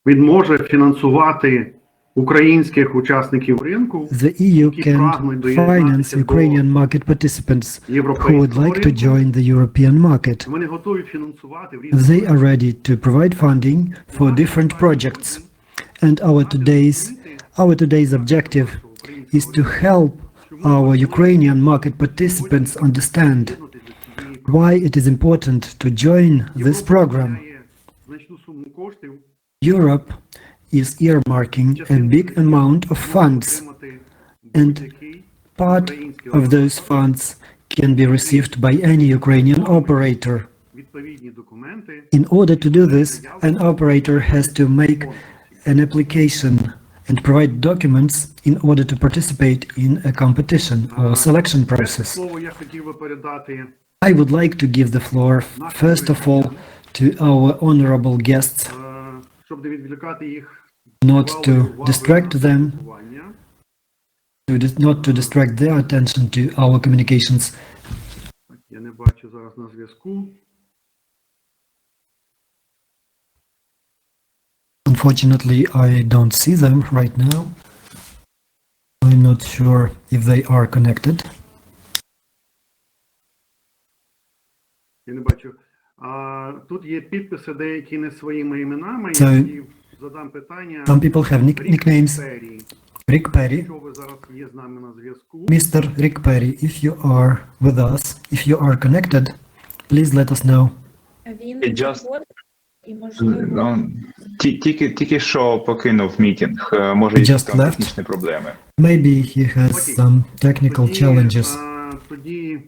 він може фінансувати українських учасників ринку, The EU can finance Ukrainian market participants who would like to join the European market. вони готові фінансувати в They are ready to provide funding for different projects. And our today's objective is to help our Ukrainian market participants understand why it is important to join this program. значну суму коштів, Europe is earmarking a big amount of funds, and part of those funds can be received by any Ukrainian operator. відповідні документи, In order to do this, an operator has to make an application and provide documents in order to participate in a competition or selection process. слово я хотів би передати I would like to give the floor, first of all, to our honorable guests, щоб не відволікати їх, not to distract them,ування. not to distract their attention to our communications. Так, я не бачу зараз на зв'язку. Unfortunately, I don't see them right now. I'm not sure if they are connected. Я не бачу. Тут є підписи деякі не своїми іменами. So, Я хотів задам питання. Some people have nicknames. Перрі. Rick Perry. Якщо ви зараз є з нами на зв'язку, Mr. Rick Perry, if you are with us, if you are connected, please let us know. Він Just- заходить і можливо. Ну, тільки що покинув мітинг, може є Just там left. технічні проблеми. Maybe he has some technical challenges. Тоді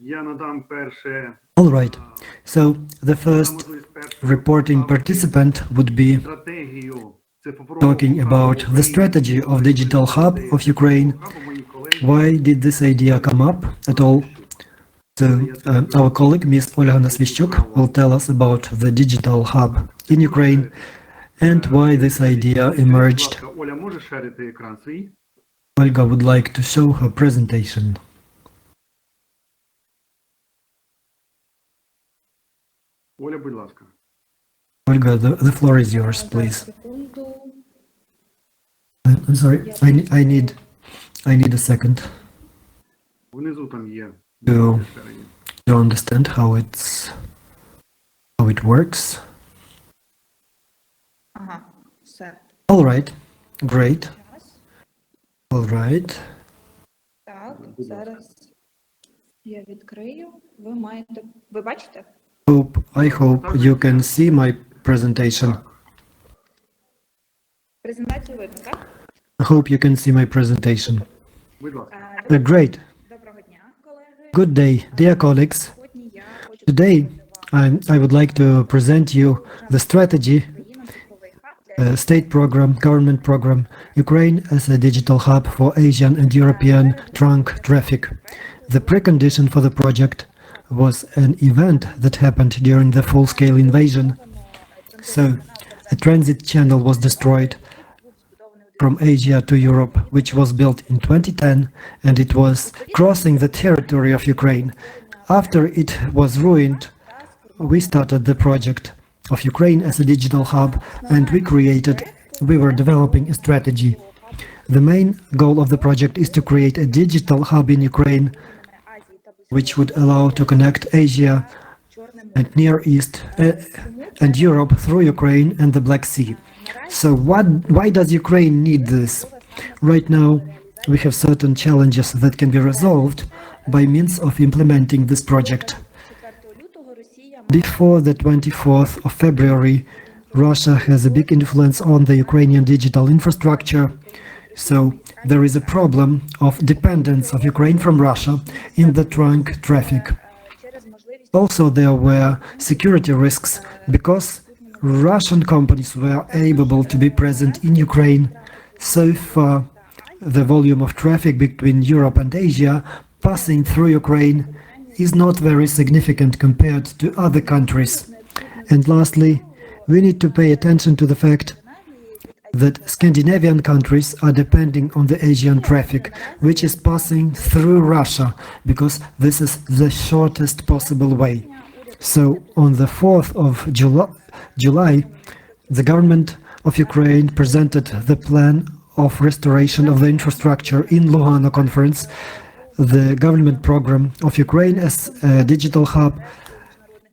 я надам перше All right. So the first можливість перше reporting participant would be стратегію цифрового talking about the strategy of Digital Hub of Ukraine. Мої колеги Why did this idea come up at all? So our colleague, Ms. Olga Nasvyshchuk, will tell us about the Digital Hub in Ukraine and why this idea Будь emerged. ласка, Оля, можеш шерити екран свій? Olga would like to show her presentation. Оля, будь ласка. Olga, the floor is yours, please. Секунду. I'm sorry, I need a second Внизу там є. to Всередині. understand how it works. Ага, все. All right, great. Час. All right. Так, зараз я відкрию. Ви маєте. Ви бачите? I hope you can see my presentation. Презентацію видно, так? I hope you can see my presentation. Будь ласка. Great. Доброго дня, колеги. Good day, dear colleagues. Сьогодні я хочу Today, I would like to present you the strategy, Україна цифровий хаб для state program, government program, Ukraine as a digital hub for Asian and European trunk traffic. The precondition for the project was an event that happened during the full-scale invasion. So, a transit channel was destroyed from Asia to Europe, which was built in 2010, and it was crossing the territory of Ukraine. After it was ruined, we started the project of Ukraine as a digital hub, and we were developing a strategy. The main goal of the project is to create a digital hub in Ukraine, which would allow to connect Asia and Near East and Europe through Ukraine and the Black Sea. So why does Ukraine need this? Right now, we have certain challenges that can be resolved by means of implementing this project. 4 лютого Росія Before the 24th of February, Russia has a big influence on the Ukrainian digital infrastructure. So there is a problem of dependence of Ukraine from Russia in the trunk traffic. через можливість Also, there were security risks because Russian companies were able to be present in Ukraine. So far, the volume of traffic between Europe and Asia passing through Ukraine is not very significant compared to other countries. And lastly, we need to pay attention to the fact that Scandinavian countries are depending on the Asian traffic, which is passing through Russia, because this is the shortest possible way. So on the 4th of July, the government of Ukraine presented the plan of restoration of the infrastructure in Lugano conference. The government program of Ukraine as a digital hub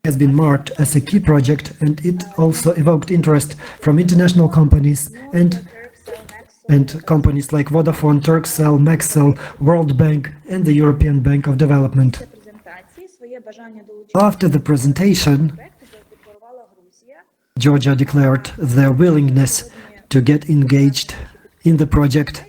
has been marked as a key project, and it also evoked interest from international companies and companies like Vodafone, Turkcell, Maxell, World Bank, and the European Bank of Development. After the presentation, Georgia declared their willingness to get engaged in the project.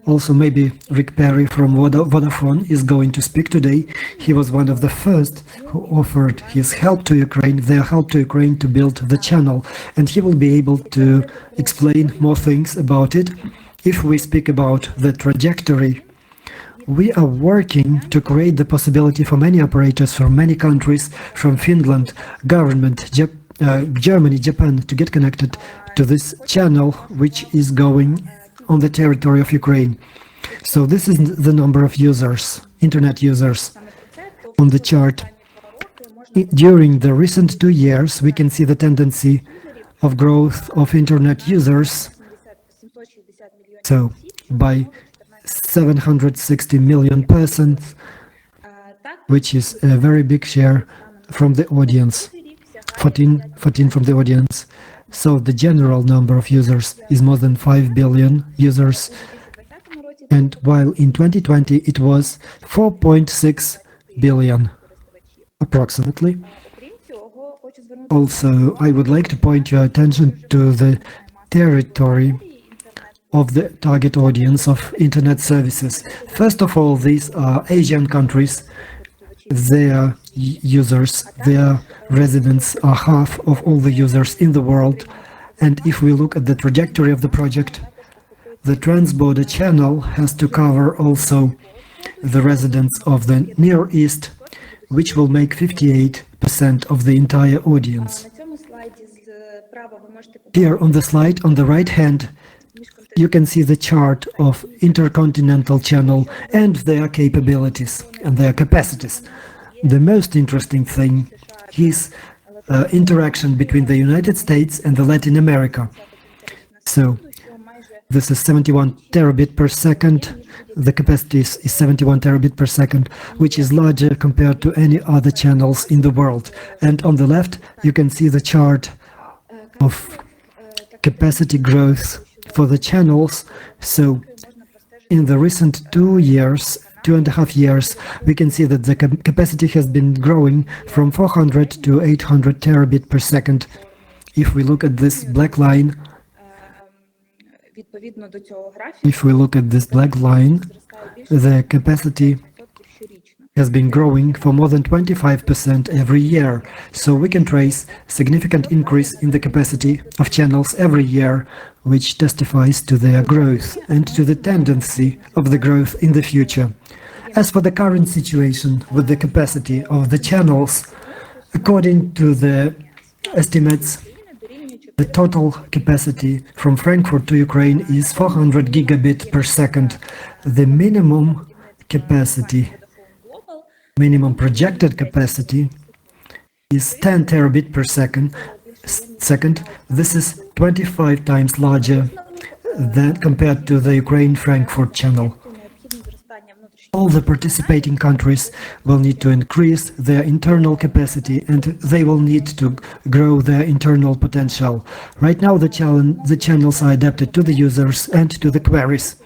Also, maybe Rick Perry from Vodafone is going to speak today. He was one of the first who offered his help to Ukraine, their help to Ukraine to build the channel, and he will be able to explain more things about it. If we speak about the trajectory, we are working to create the possibility for many operators from many countries, from Finland, government, Germany, Japan, to get connected to this channel, which is going on the territory of Ukraine. So this is the number of users, internet users, on the chart. During the recent 2 years, we can see the tendency of growth of internet users. So by 760 million persons, which is a very big share from the audience, 14 from the audience. So the general number of users is more than 5 billion users, and while in 2020 it was 4.6 billion approximately. Also, I would like to point your attention to the territory of the target audience of internet services. First of all, these are Asian countries. Their users, their residents are half of all the users in the world. And if we look at the trajectory of the project, the transborder channel has to cover also the residents of the Near East, which will make 58% of the entire audience. Here on the slide, on the right hand, you can see the chart of intercontinental channel and their capabilities and their capacities. The most interesting thing is interaction between the United States and the Latin America. So this is 71 terabit per second. The capacity is 71 terabit per second, which is larger compared to any other channels in the world. And on the left, you can see the chart of capacity growth for the channels. So in the recent 2.5 years, we can see that the capacity has been growing from 400 to 800 terabit per second. If we look at this black line, the capacity has been growing for more than 25% every year. So we can trace significant increase in the capacity of channels every year, which testifies to their growth and to the tendency of the growth in the future. As for the current situation with the capacity of the channels, according to the estimates, the total capacity from Frankfurt to Ukraine is 400 gigabit per second. The minimum projected capacity is 10 terabit per second. This is 25 times larger than compared to the Ukraine-Frankfurt channel. All the participating countries will need to increase their internal capacity, and they will need to grow their internal potential. Right now, the channels are adapted to the users and to the queries.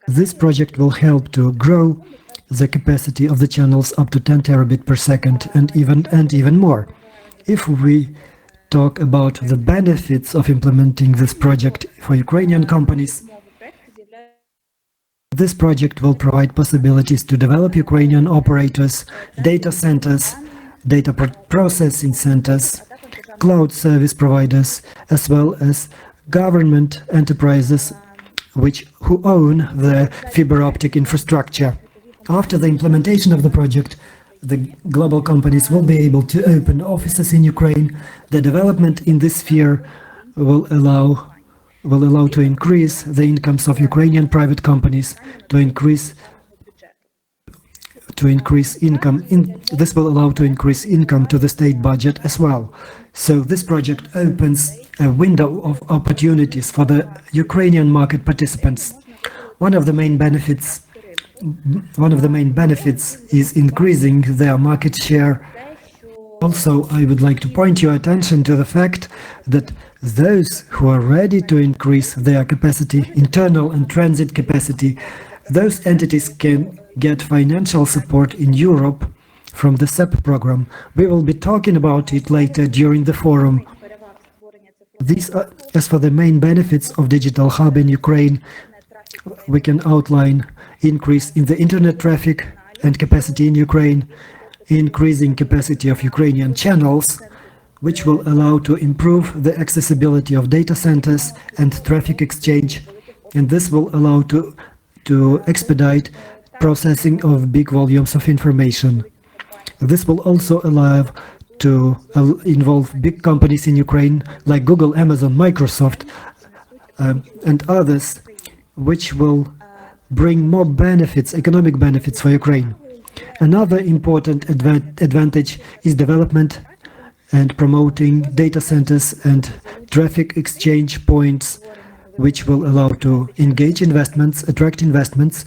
This project will help to grow the capacity of the channels up to 10 terabit per second and even more. If we talk about the benefits of implementing this project for Ukrainian companies, this project will provide possibilities to develop Ukrainian operators, data centers, data processing centers, cloud service providers, as well as government enterprises who own the fiber optic infrastructure. After the implementation of the project, the global companies will be able to open offices in Ukraine. The development in this sphere will allow to increase the incomes of Ukrainian private companies, to increase income. This will allow to increase income to the state budget as well. So this project opens a window of opportunities for the Ukrainian market participants. One of the main benefits is increasing their market share. Also, I would like to point your attention to the fact that those who are ready to increase their capacity, internal and transit capacity, those entities can get financial support in Europe from the SEP program. We will be talking about it later during the forum. As for the main benefits of Digital Hub in Ukraine, we can outline increase in the internet traffic and capacity in Ukraine, increasing capacity of Ukrainian channels, which will allow to improve the accessibility of data centers and traffic exchange, and this will allow to expedite processing of big volumes of information. This will also allow to involve big companies in Ukraine like Google, Amazon, Microsoft, and others, which will bring more benefits, economic benefits for Ukraine. Another important advantage is development and promoting data centers and traffic exchange points, which will allow to engage investments, attract investments,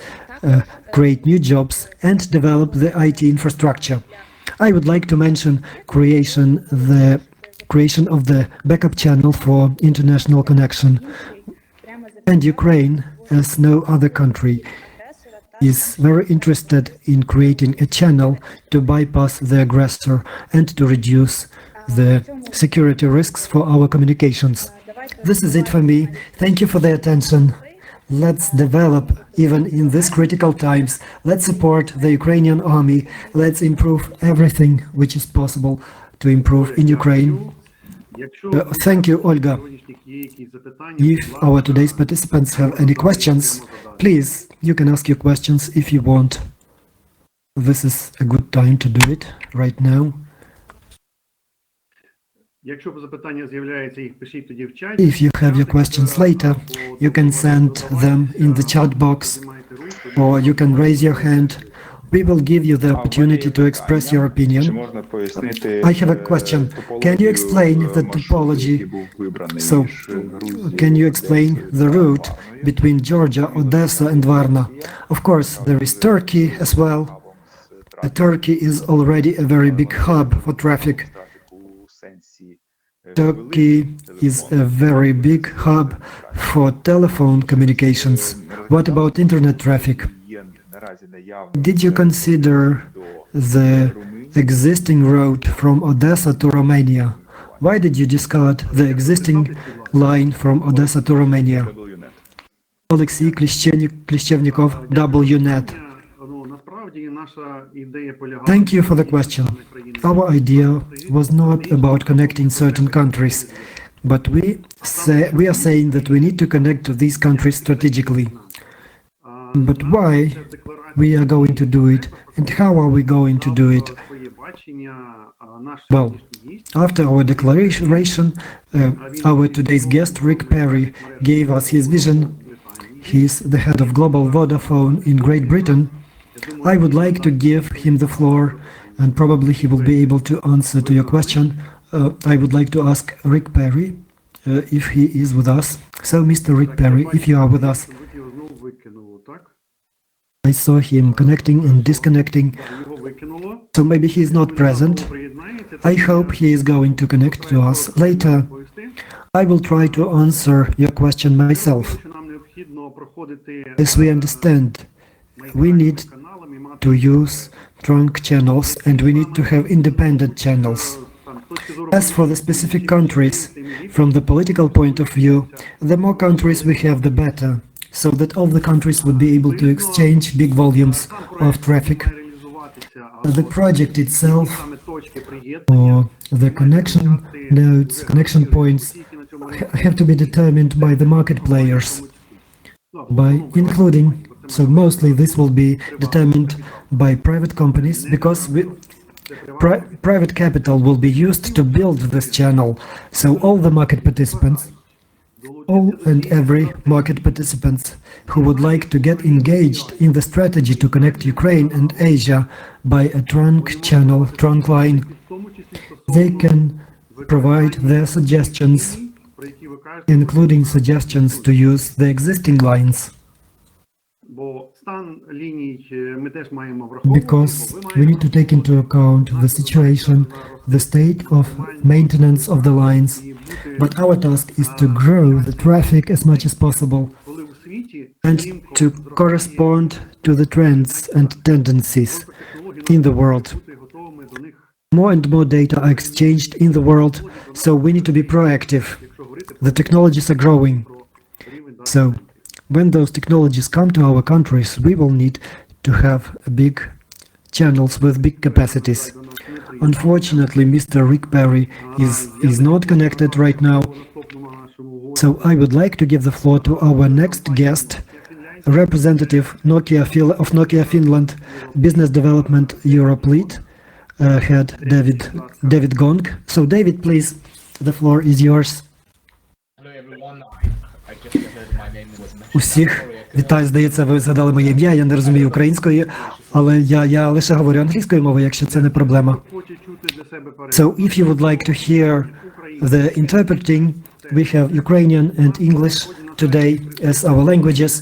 create new jobs, and develop the IT infrastructure. I would like to mention creation of the backup channel for international connection. And Ukraine, as no other country, is very interested in creating a channel to bypass the aggressor and to reduce the security risks for our communications. This is it for me. Thank you for the attention. Let's develop even in these critical times. Let's support the Ukrainian army. Let's improve everything which is possible to improve in Ukraine. Thank you, Olga. If our today's participants have any questions, please, you can ask your questions if you want. This is a good time to do it right now. If you have your questions later, you can send them in the chat box, or you can raise your hand. We will give you the opportunity to express your opinion. I have a question. Can you explain the topology? So, can you explain the route between Georgia, Odessa, and Varna? Of course, there is Turkey as well. Turkey is already a very big hub for traffic. Turkey is a very big hub for telephone communications. What about internet traffic? Did you consider the existing road from Odessa to Romania? Why did you discard the existing line from Odessa to Romania? Alexei Klishchevnikov, WNet. Thank you for the question. Our idea was not about connecting certain countries, but we are saying that we need to connect to these countries strategically. But why we are going to do it, and how are we going to do it? Well, after our declaration, our today's guest, Rick Perry, gave us his vision. He's the head of Global Vodafone in Great Britain. I would like to give him the floor, and probably he will be able to answer to your question. I would like to ask Rick Perry if he is with us. So, Mr. Rick Perry, if you are with us. I saw him connecting and disconnecting, so maybe he is not present. I hope he is going to connect to us later. I will try to answer your question myself. As we understand, we need to use trunk channels and we need to have independent channels. As for the specific countries, from the political point of view, the more countries we have, the better, so that all the countries would be able to exchange big volumes of traffic. The project itself, or the connection nodes, connection points, have to be determined by the market players, so mostly this will be determined by private companies, because private capital will be used to build this channel. So all the market participants, all and every market participants who would like to get engaged in the strategy to connect Ukraine and Asia by a trunk channel, trunk line, they can provide their suggestions, про які ви кажете, including suggestions to use the existing lines, бо стан ліній ми теж маємо враховувати, because бо ви we need to take into account the situation, the state of maintenance of the lines, but our task is to grow the traffic as much as possible коли у світі and to correspond to the trends and tendencies in the world. бути готовими до них, More and more data are exchanged in the world, so we need to be proactive. якщо говорити The technologies are growing, про рівень so when those technologies come to our countries, we will need to have big channels with big capacities. Unfortunately, Mr. Rick Perry is not connected right now, наступному нашому гостю. so I would like to give the floor to our next guest, representative of Nokia Finland, Business Development Europe Lead, head David Gong. So David, please, the floor is yours. Hello everyone. I just heard my name was mentioned. Усіх вітаю, здається, ви згадали моє ім'я, я не розумію української, але я лише говорю англійською мовою, якщо це не проблема. Хоче чути для себе переклад. So if you would like to hear the interpreting, we have Ukrainian and English today as our languages.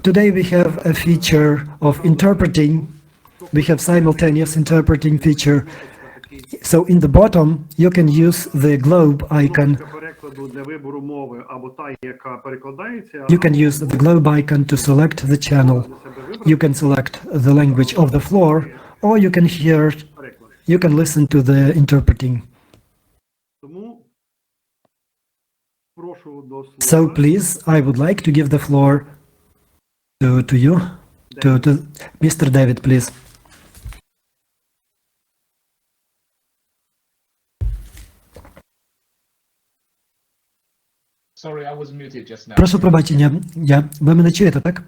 Today we have a feature of interpreting. We have simultaneous interpreting feature. So in the bottom you can use the globe icon. Кнопка перекладу для вибору мови або та, яка перекладається, You can use the globe icon to select the channel. You can select the language of the floor, or you can переклад. you can listen to the interpreting. Тому прошу до слова. So please, I would like to give the floor to you, to Mr. David, please. Sorry, I was muted just now. Прошу пробачення, ви мене чуєте, так?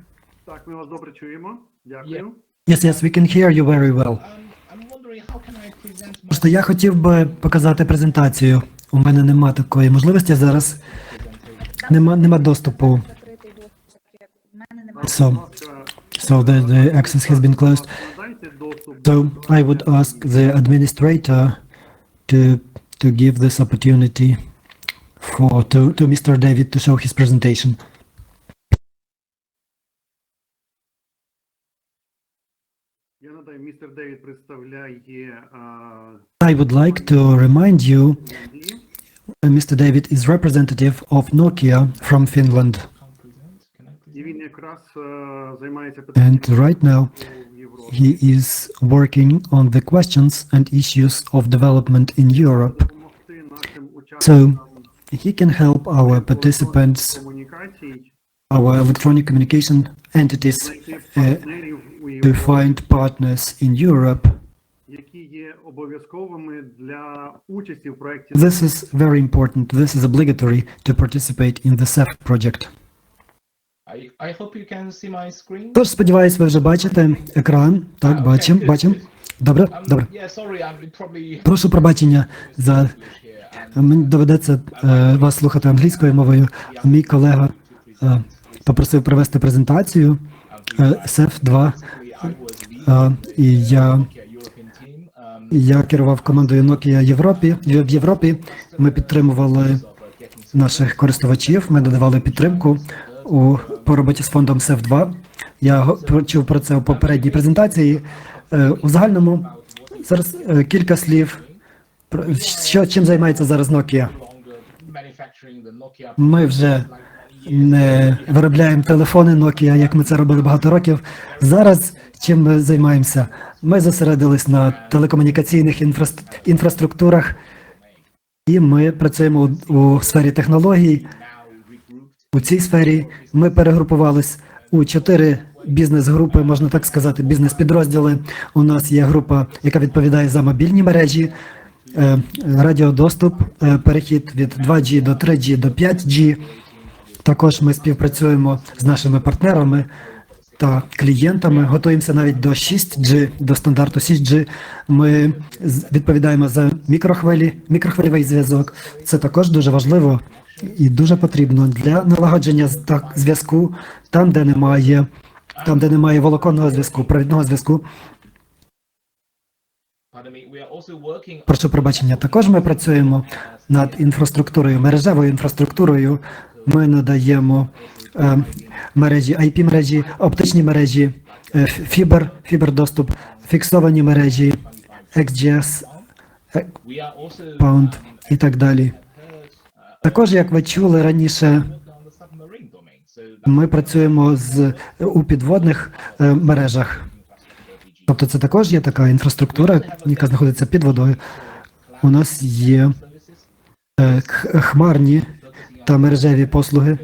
Так, ми вас добре чуємо. Дякую. Yes, yes, we can hear you very well. I'm wondering how can I present my Просто я хотів би показати презентацію. У мене нема такої можливості зараз. Нема доступу. Закритий доступ, як в мене немає. So the access has been closed. Надайте доступ So I would ask the administrator to give this opportunity to Mr. David to show his presentation. Я надаю, містер Девід представляє I would like to remind you, Англію. Mr. David is representative of Nokia from Finland. І він якраз займається And right now в Європі. he is working on the questions and issues of development in Europe. Допомогти нашим учасникам He can help our participants, комунікацій, our electronic communication entities, знайти партнерів у to Європі, find partners in Europe. які є обов'язковими для участі в проєкті. This is very important. This is obligatory to participate in the CEF project. I hope you can see my screen. Тож, сподіваюсь, ви вже бачите екран. Так, бачимо. Добре. Yeah, sorry, I'm probably Прошу пробачення за мені доведеться вас слухати англійською мовою. Мій колега попросив провести презентацію CEF 2, і я керував командою Nokia в Європі. Ми підтримували наших користувачів, ми надавали підтримку по роботі з фондом CEF 2. Я чув про це у попередній презентації. У загальному зараз кілька слів. Чим займається зараз Nokia? Ми вже не виробляємо телефони Nokia, як ми це робили багато років. Зараз чим ми займаємося? Ми зосередились на телекомунікаційних інфраструктурах, і ми працюємо у сфері технологій. У цій сфері ми перегрупувались у 4 бізнес-групи, можна так сказати, бізнес-підрозділи. У нас є група, яка відповідає за мобільні мережі, радіодоступ, перехід від 2G до 3G до 5G. Також ми співпрацюємо з нашими партнерами та клієнтами, готуємося навіть до 6G, до стандарту 6G. Ми відповідаємо за мікрохвильовий зв'язок. Це також дуже важливо і дуже потрібно для налагодження зв'язку там, де немає волоконного зв'язку, провідного зв'язку. Прошу пробачення. Також ми працюємо над інфраструктурою, мережевою інфраструктурою. Ми надаємо мережі, IP-мережі, оптичні мережі, фібер-доступ, фіксовані мережі, XGS, Pound і так далі. Також, як ви чули раніше, ми працюємо у підводних мережах. Тобто це також є така інфраструктура, яка знаходиться під водою. У нас є хмарні та мережеві послуги.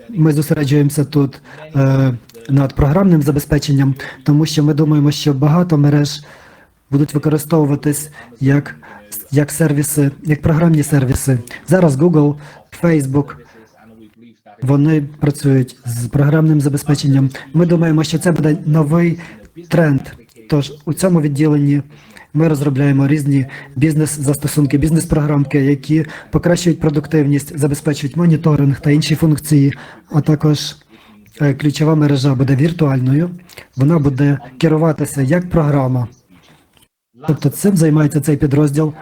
Ми зосереджуємося тут над програмним забезпеченням, тому що ми думаємо, що багато мереж будуть використовуватись як сервіси, як програмні сервіси. Зараз Google, Facebook, вони працюють з програмним забезпеченням. Ми думаємо, що це буде новий тренд. Тож у цьому відділенні ми розробляємо різні бізнес-застосунки, бізнес-програмки, які покращують продуктивність, забезпечують моніторинг та інші функції, а також ключова мережа буде віртуальною, вона буде керуватися як програма. Тобто цим займається цей підрозділ,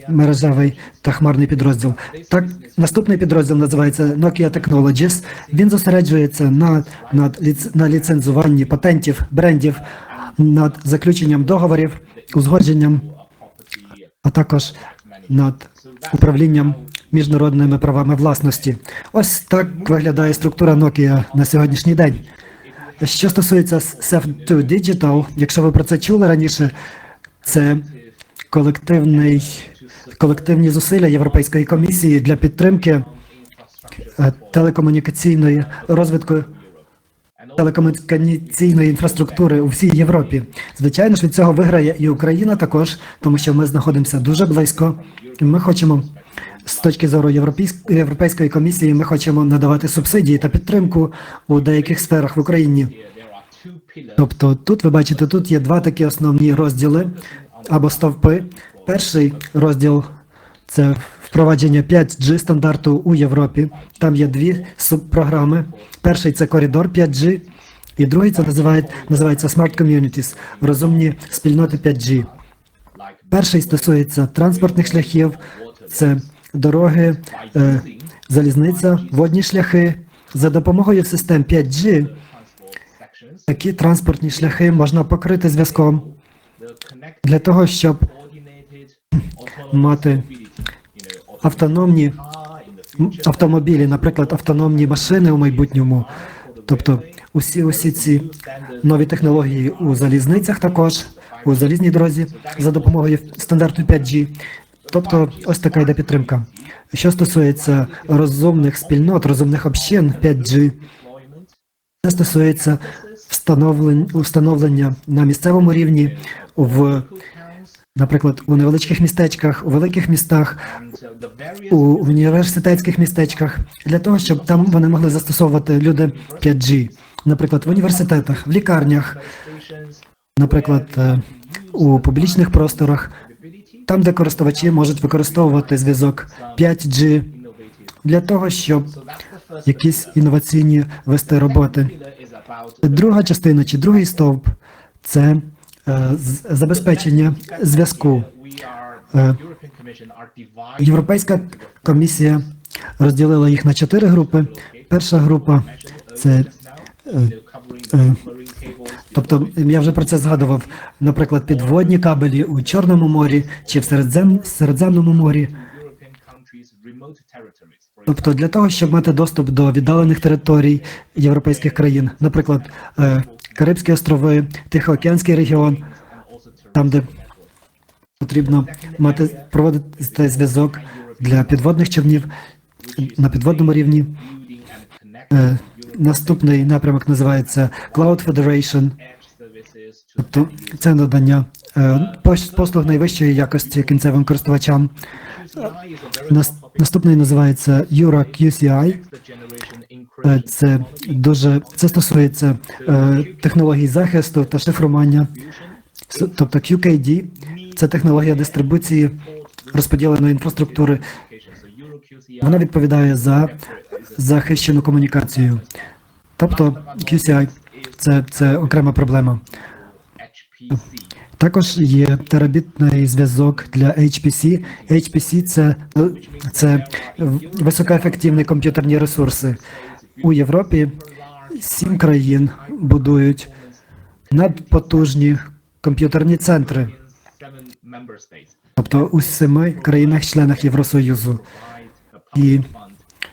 мережевий та хмарний підрозділ. Так, наступний підрозділ називається Nokia Technologies. Він зосереджується на ліцензуванні патентів, брендів, над заключенням договорів, узгодженням, а також над управлінням міжнародними правами власності. Ось так виглядає структура Nokia на сьогоднішній день. Що стосується Save2 Digital, якщо ви про це чули раніше, це колективні зусилля Європейської комісії для підтримки розвитку телекомунікаційної інфраструктури у всій Європі. Звичайно ж, від цього виграє і Україна також, тому що ми знаходимося дуже близько. І ми хочемо, з точки зору Європейської комісії, ми хочемо надавати субсидії та підтримку у деяких сферах в Україні. Тобто тут, ви бачите, тут є два такі основні розділи або стовпи. Перший розділ – це впровадження 5G стандарту у Європі. Там є дві субпрограми. Перший – це коридор 5G, і другий – це називається Smart Communities – розумні спільноти 5G. Перший стосується транспортних шляхів, це дороги, залізниця, водні шляхи. За допомогою систем 5G такі транспортні шляхи можна покрити зв'язком для того, щоб мати автономні автомобілі, наприклад, автономні машини у майбутньому. Тобто усі ці нові технології у залізницях також, у залізній дорозі за допомогою стандарту 5G. Тобто ось така йде підтримка. Що стосується розумних спільнот, розумних общин 5G, це стосується встановлення на місцевому рівні, наприклад, у невеличких містечках, у великих містах, у університетських містечках, для того, щоб там вони могли застосовувати люди 5G. Наприклад, в університетах, в лікарнях, наприклад, у публічних просторах, там, де користувачі можуть використовувати зв'язок 5G для того, щоб якісь інноваційні вести роботи. Друга частина чи другий стовп – це забезпечення зв'язку. Європейська комісія розділила їх на 4 групи. Перша група – це, тобто, я вже про це згадував, наприклад, підводні кабелі у Чорному морі чи в Середземному морі. Тобто для того, щоб мати доступ до віддалених територій європейських країн, наприклад, Карибські острови, Тихоокеанський регіон, там, де потрібно проводити зв'язок для підводних човнів на підводному рівні. Наступний напрямок називається Cloud Federation, тобто це надання послуг найвищої якості кінцевим користувачам. Наступний називається QCI. Це стосується технологій захисту та шифрування. Тобто QKD – це технологія дистрибуції розподіленої інфраструктури. Вона відповідає за захищену комунікацію. Тобто QCI – це окрема проблема. Також є терабітний зв'язок для HPC. HPC – це високоефективні комп'ютерні ресурси. У Європі 7 країн будують надпотужні комп'ютерні центри, тобто у 7 країнах-членах Євросоюзу. І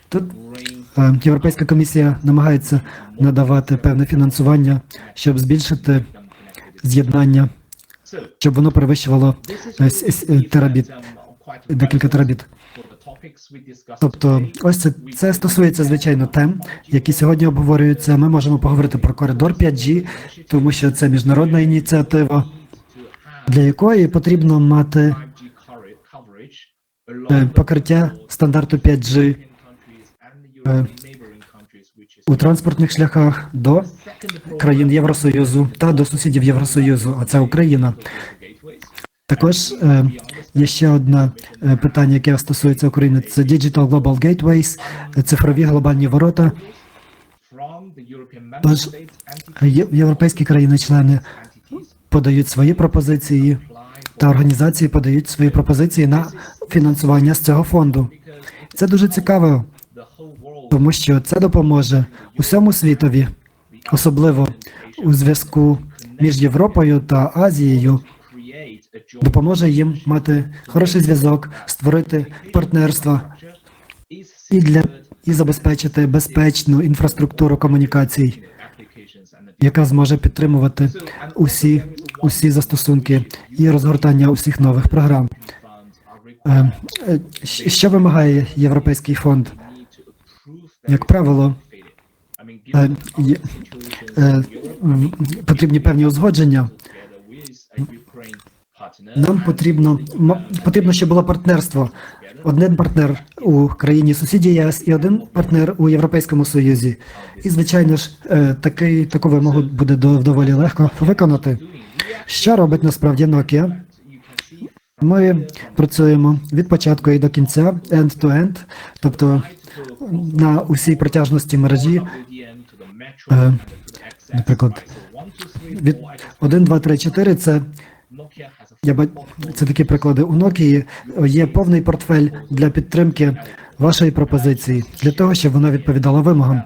тут Європейська комісія намагається надавати певне фінансування, щоб збільшити з'єднання, щоб воно перевищувало терабіт, декілька терабіт. Тобто, ось це стосується, звичайно, тем, які сьогодні обговорюються. Ми можемо поговорити про коридор 5G, тому що це міжнародна ініціатива, для якої потрібно мати покриття стандарту 5G у транспортних шляхах до країн Євросоюзу та до сусідів Євросоюзу, а це Україна. Також є ще одне питання, яке стосується України. Це Digital Global Gateways, цифрові глобальні ворота. Тож європейські країни-члени подають свої пропозиції, та організації подають свої пропозиції на фінансування з цього фонду. Це дуже цікаво, тому що це допоможе усьому світові, особливо у зв'язку між Європою та Азією, допоможе їм мати хороший зв'язок, створити партнерства і забезпечити безпечну інфраструктуру комунікацій, яка зможе підтримувати усі застосунки і розгортання усіх нових програм. Що вимагає Європейський фонд? Як правило, потрібні певні узгодження. Нам потрібно, щоб було партнерство. Один партнер у країні сусіді ЄС і один партнер у Європейському Союзі. І, звичайно ж, таку вимогу буде доволі легко виконати. Що робить насправді Nokia? Ми працюємо від початку і до кінця, end-to-end, тобто на усій протяжності мережі, наприклад, від 1, 2, 3, 4 – це такі приклади. У Nokia є повний портфель для підтримки вашої пропозиції, для того, щоб вона відповідала вимогам.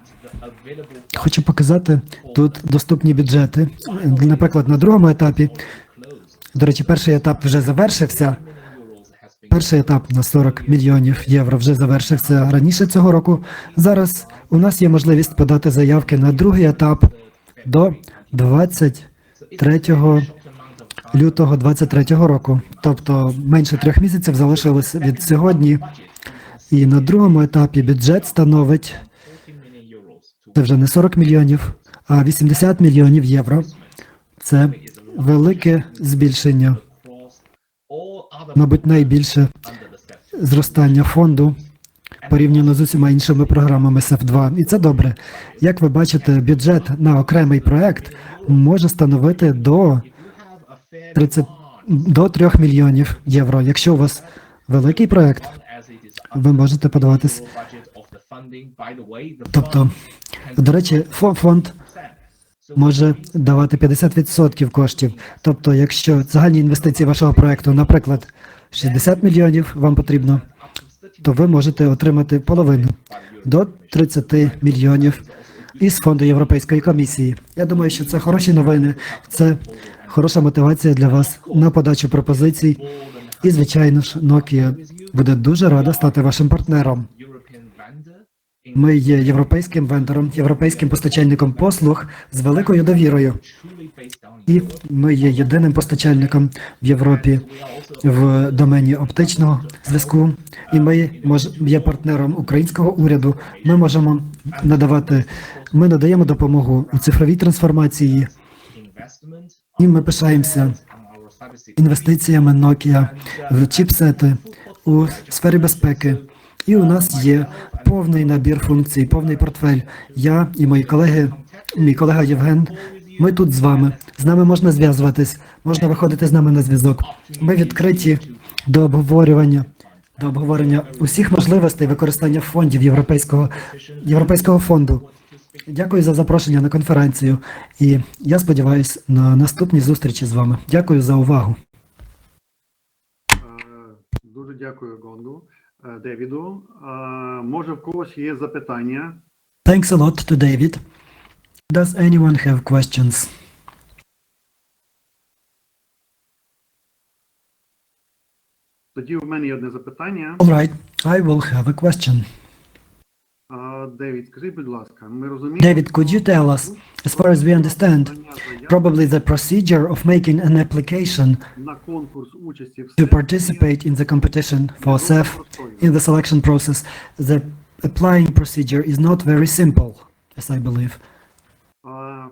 Хочу показати тут доступні бюджети. Наприклад, на другому етапі, до речі, перший етап вже завершився. Перший етап на 40 мільйонів євро вже завершився раніше цього року. Зараз у нас є можливість подати заявки на другий етап до 23 лютого 2023 року. Тобто менше 3 місяців залишилось від сьогодні. І на другому етапі бюджет становить, це вже не 40 мільйонів, а 80 мільйонів євро. Це велике збільшення. Мабуть, найбільше зростання фонду порівняно з усіма іншими програмами СЕФ-2. І це добре. Як ви бачите, бюджет на окремий проект може становити до 3 мільйонів євро. Якщо у вас великий проект, ви можете подаватись. Тобто, до речі, фонд може давати 50% коштів. Тобто, якщо загальні інвестиції вашого проекту, наприклад, 60 мільйонів вам потрібно, то ви можете отримати половину до 30 мільйонів із фонду Європейської комісії. Я думаю, що це хороші новини, це хороша мотивація для вас на подачу пропозицій. І, звичайно ж, Nokia буде дуже рада стати вашим партнером. Ми є європейським вендором, європейським постачальником послуг з великою довірою. І ми є єдиним постачальником в Європі в домені оптичного зв'язку. І ми є партнером українського уряду. Ми надаємо допомогу у цифровій трансформації. І ми пишаємося інвестиціями Nokia в чіпсети, у сфері безпеки. І у нас є повний набір функцій, повний портфель. Я і мій колега Євген, ми тут з вами. З нами можна зв'язуватись, можна виходити з нами на зв'язок. Ми відкриті до обговорення усіх можливостей використання фондів Європейського фонду. Дякую за запрошення на конференцію. І я сподіваюся на наступні зустрічі з вами. Дякую за увагу. Дуже дякую, Гонгу, Девіду. Може, в когось є запитання? Thanks a lot to David. Does anyone have questions? Тоді в мене є одне запитання. All right, I will have a question. Девід, скажіть, будь ласка, ми розуміємо... David, could you tell us, as far as we understand, probably the procedure of making an application на конкурс участі в to participate in the competition for CEF in the selection process, the applying procedure is not very simple, as I believe.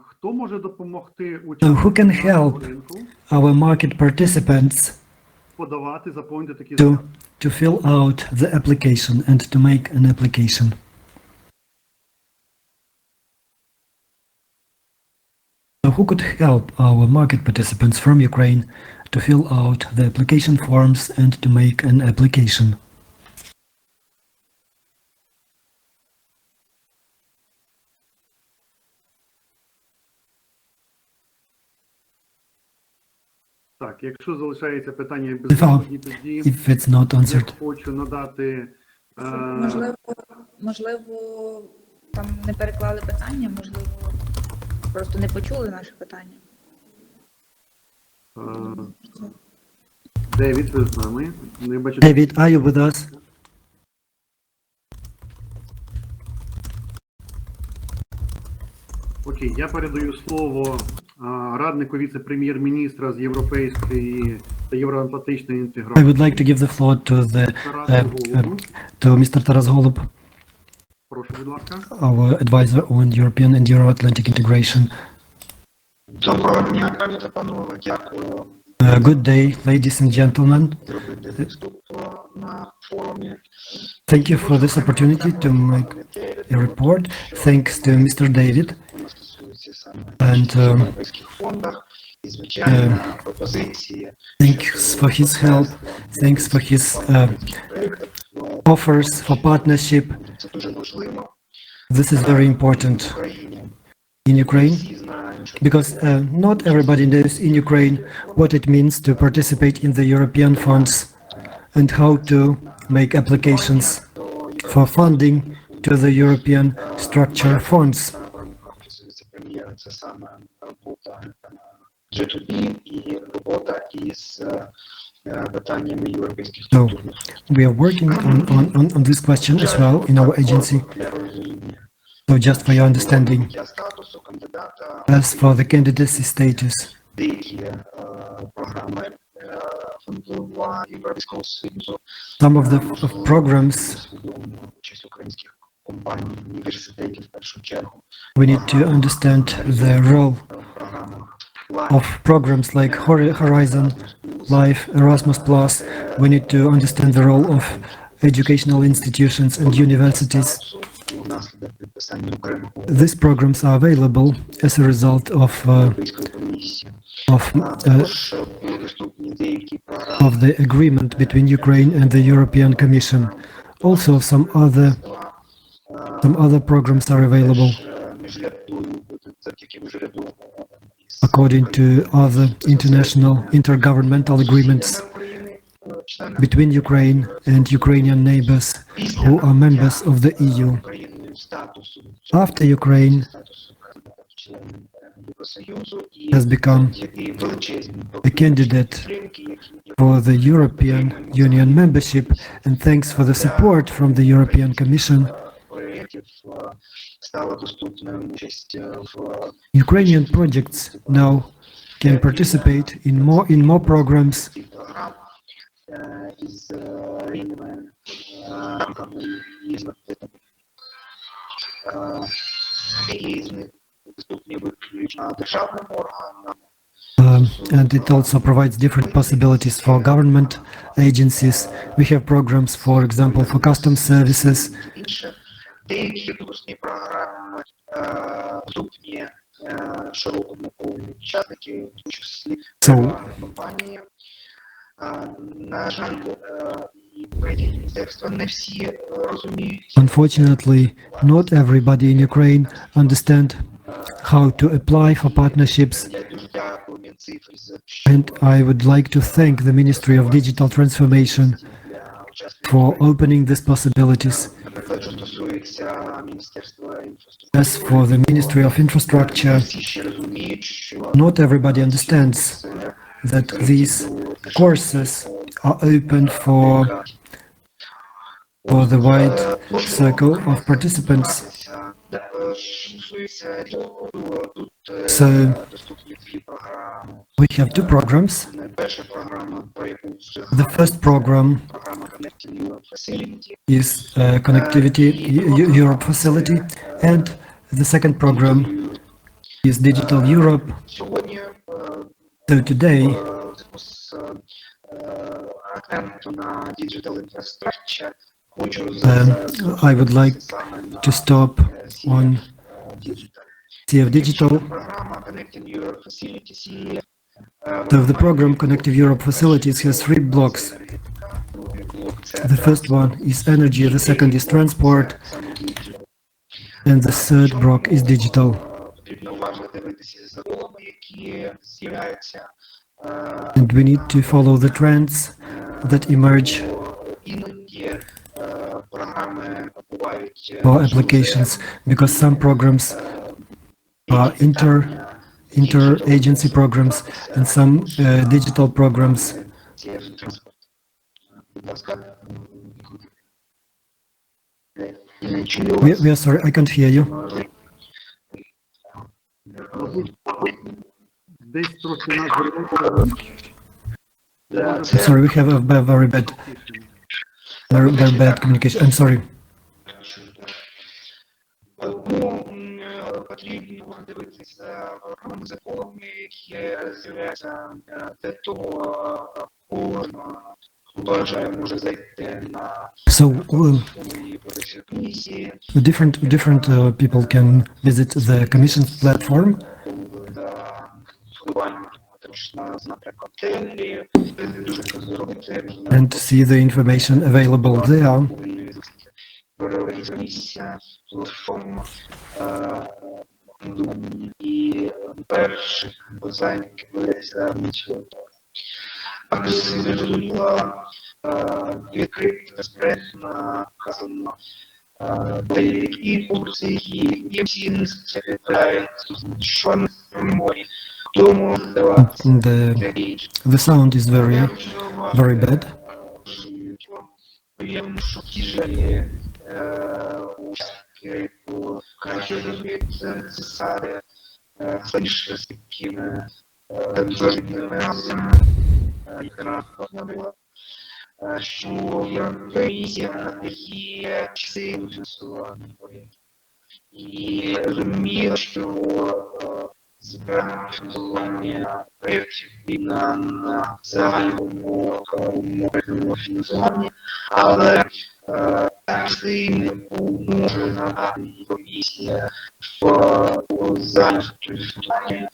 Хто може допомогти So who can help ринку our market participants подавати, заповнити такі to fill out the application and to make an application? So who could help our market participants from Ukraine to fill out the application forms and to make an application? Так, якщо залишається питання без If, відповіді, тоді if it's not я answered, хочу надати... Можливо, там не переклали питання, можливо, просто не почули наше питання. Девід, ви з нами? Не бачу... David, are you with us? Окей, я передаю слово раднику віце-прем'єр-міністра з європейської та євроатлантичної I інтеграції. would like to give the floor to Mr. Taras Golub, Прошу, будь ласка. our advisor on European and Euro-Atlantic integration. Доброго дня, пані та панове, дякую Good day, ladies and gentlemen. за виступ на форумі. Thank you for this opportunity to make a report. Thanks to Mr. David. Вона стосується саме And в європейських фондах і, звичайно, пропозиції. thanks for his help. Thanks for his offers for partnership. Це дуже важливо This is very important в Україні. in Ukraine Всі знають, що because not everybody knows in Ukraine what it means to participate in the European funds and how to make applications for funding to the European structure funds. стосується прем'єра, це саме робота G2B і робота із питаннями європейських So структурних we are working on this question as well in our agency. для розуміння. So just for your understanding, Для статусу кандидата as for the candidacy status, деякі програми фондова Європейського Союзу, some of the programs участь українських компаній, університетів в першу чергу, we need to understand the role програмах of programs like Horizon, Life, Erasmus+. We need to understand the role of educational institutions and universities. внаслідок підписання окремих These programs are available as a result Європейської комісії. Також були доступні деякі програми of the agreement between Ukraine and the European Commission. Also, some other programs are available міжрядовою, завдяки міжрядовому according to other international intergovernmental agreements between Ukraine and Ukrainian neighbors who are members of the EU. Україною статусу After Ukraine членів Євросоюзу і has become завдяки величезній a candidate підтримки, які for the European Union membership, and thanks for the support from the European Commission, проєктів стала доступною участь в Ukrainian projects now can participate in more programs цих програм із рівними рамками і різними які з них доступні виключно державним органам, and it also provides different possibilities for government agencies. We have programs, for example, for customs services. інше. Деякі допускні програми доступні широкому колу учасників, в тому числі So компанії. На жаль, міністерства не всі розуміють. Unfortunately, not everybody in Ukraine understand how to apply for partnerships, Я дуже дякую Мінцифрі за and I would like to thank the Ministry of Digital Transformation участь. for opening these possibilities. Наприклад, що стосується Міністерства інфраструктури, As for the Ministry of Infrastructure, всі ще розуміють, що not everybody understands that these courses are open for the wide circle of participants. So we have two programs. перша програма, про яку вже The first program програма Connecting Europe Facility. is Connectivity Europe Facility, and the second program is Digital Europe. Сьогодні So today з акценту на Digital Infrastructure хочу I would like to stop on CF Digital. програма Connecting Europe Facility. So the program Connective Europe Facilities has three blocks. The first one is energy, the second is transport, and the third block is digital. Потрібно уважно дивитися за умовами, які з'являються. And we need to follow the trends that emerge Іноді програми бувають for applications, because some programs are inter-agency programs and some digital programs. Будь ласка. We are sorry, I can't hear you. Десь трохи нас виривається. Sorry, we have a very bad communication. I'm sorry. Потрібно дивитися програми закони, які з'являються для того, кожного бажає може зайти на So комісії, different people can visit the Commission's platform наприклад, темі, дуже зробити, and see the information available there. комісія, платформа, і перших позайки береться зрозуміло, відкрито, спрятно, казано, деякі курси, які всі не спитають, що не мої. Тому The sound is very bad. Приємно, що тяжелі участки краще розуміють засади, складніше з такими контрольними разами, якраз була, що в Європейській є часи фінансування. І розумію, що збирання фінансування проєктів і на загальному фінансуванні, але такси не може надати комісія в захисті фінансування.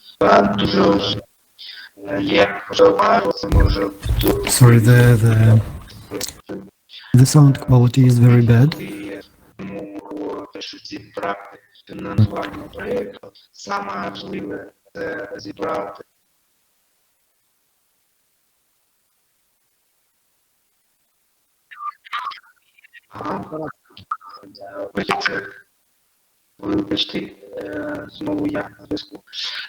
Дуже як вживаю, це може Sorry, the sound quality is very bad. що ці практики фінансування проєкту саме важливе це зібрати. Вибачте, знову я на зв'язку.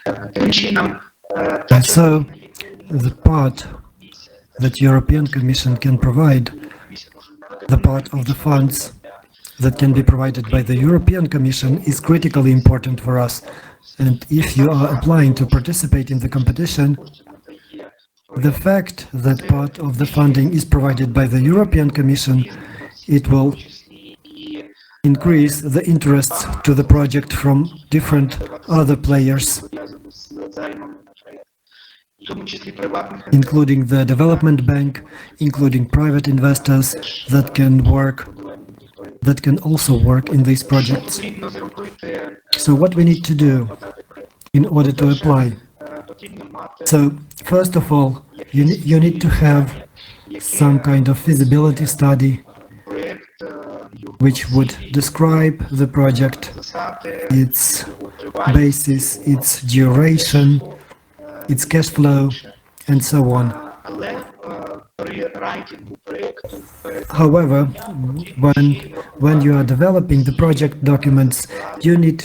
Таким чином, And so the part that European Commission can provide, the part of the funds that can be provided by the European Commission is critically important for us. And if you are applying to participate in the competition, the fact that part of the funding is provided by the European Commission, it will increase the interests to the project from different other players, including the development bank, including private investors that can also work in these projects. So what we need to do in order to apply? So first of all, you need to have some kind of feasibility study which would describe the project, its basis, its duration, its cash flow, and so on. However, when you are developing the project documents, you need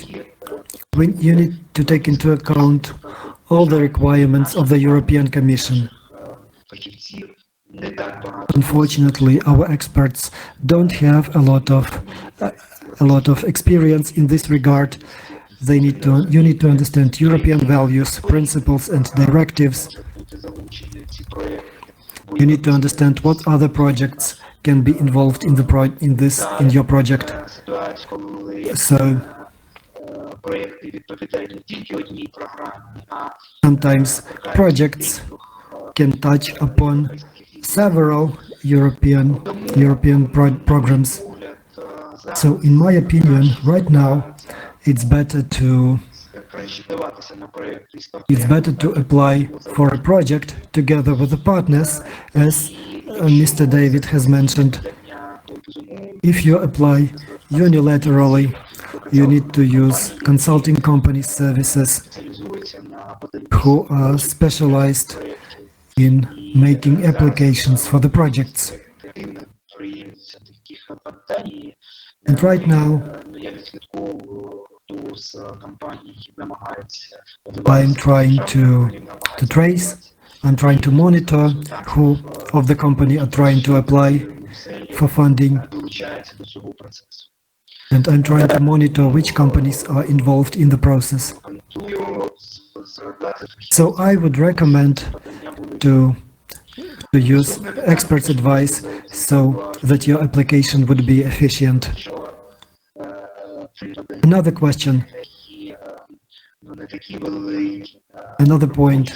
to take into account all the requirements of the European Commission. Unfortunately, our experts don't have a lot of experience in this regard. You need to understand European values, principles, and directives. You need to understand what other projects can be involved in your project. So sometimes projects can touch upon several European programs. So in my opinion, right now, it's better to apply for a project together with the partners, as Mr. David has mentioned. If you apply unilaterally, you need to use consulting company services who are specialized in making applications for the projects. And right now, I'm trying to trace, I'm trying to monitor who of the company are trying to apply for funding. And I'm trying to monitor which companies are involved in the process. So I would recommend to use experts' advice so that your application would be efficient. Another question, another point,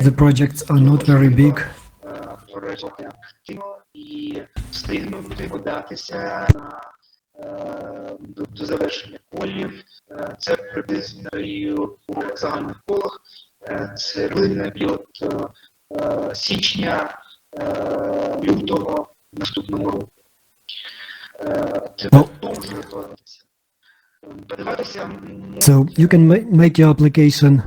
the projects are not very big. До завершення колів, це приблизно у загальних колах, це глибинний період січня, лютого наступного року. So you can make your application.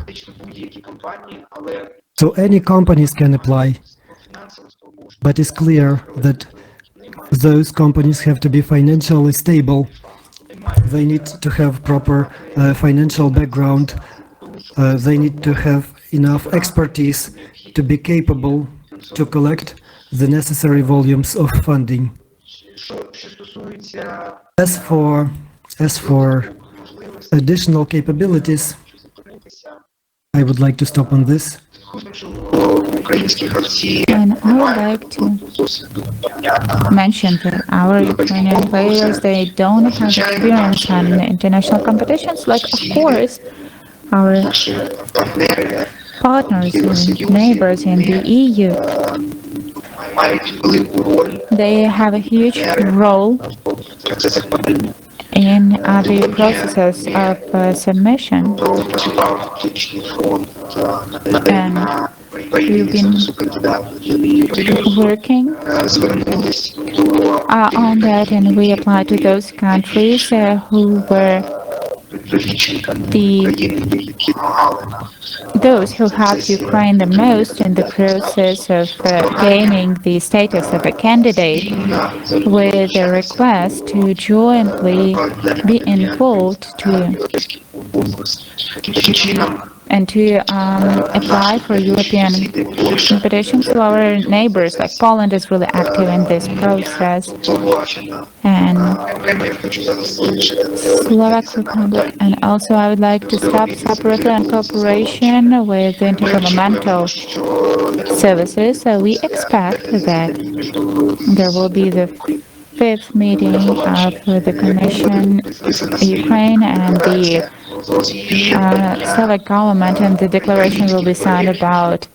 So any companies can apply, but it's clear that those companies have to be financially stable. They need to have proper financial background. They need to have enough expertise to be capable to collect the necessary volumes of funding. As for additional capabilities, I would like to stop on this. And I would like to mention that our Ukrainian players, they don't have experience in international competitions. Like, of course, our partners and neighbors in the EU, they have a huge role in the processes of submission. And we've been working on that, and we applied to those countries who were those who helped Ukraine the most in the process of gaining the status of a candidate, with a request to jointly be involved and to apply for European competitions. So our neighbors, like Poland, is really active in this process, and Slovak Republic. And also I would like to stop separately on cooperation with intergovernmental services. So we expect that there will be the fifth meeting of the Commission, Ukraine, and the Slovak government, and the declaration will be signed about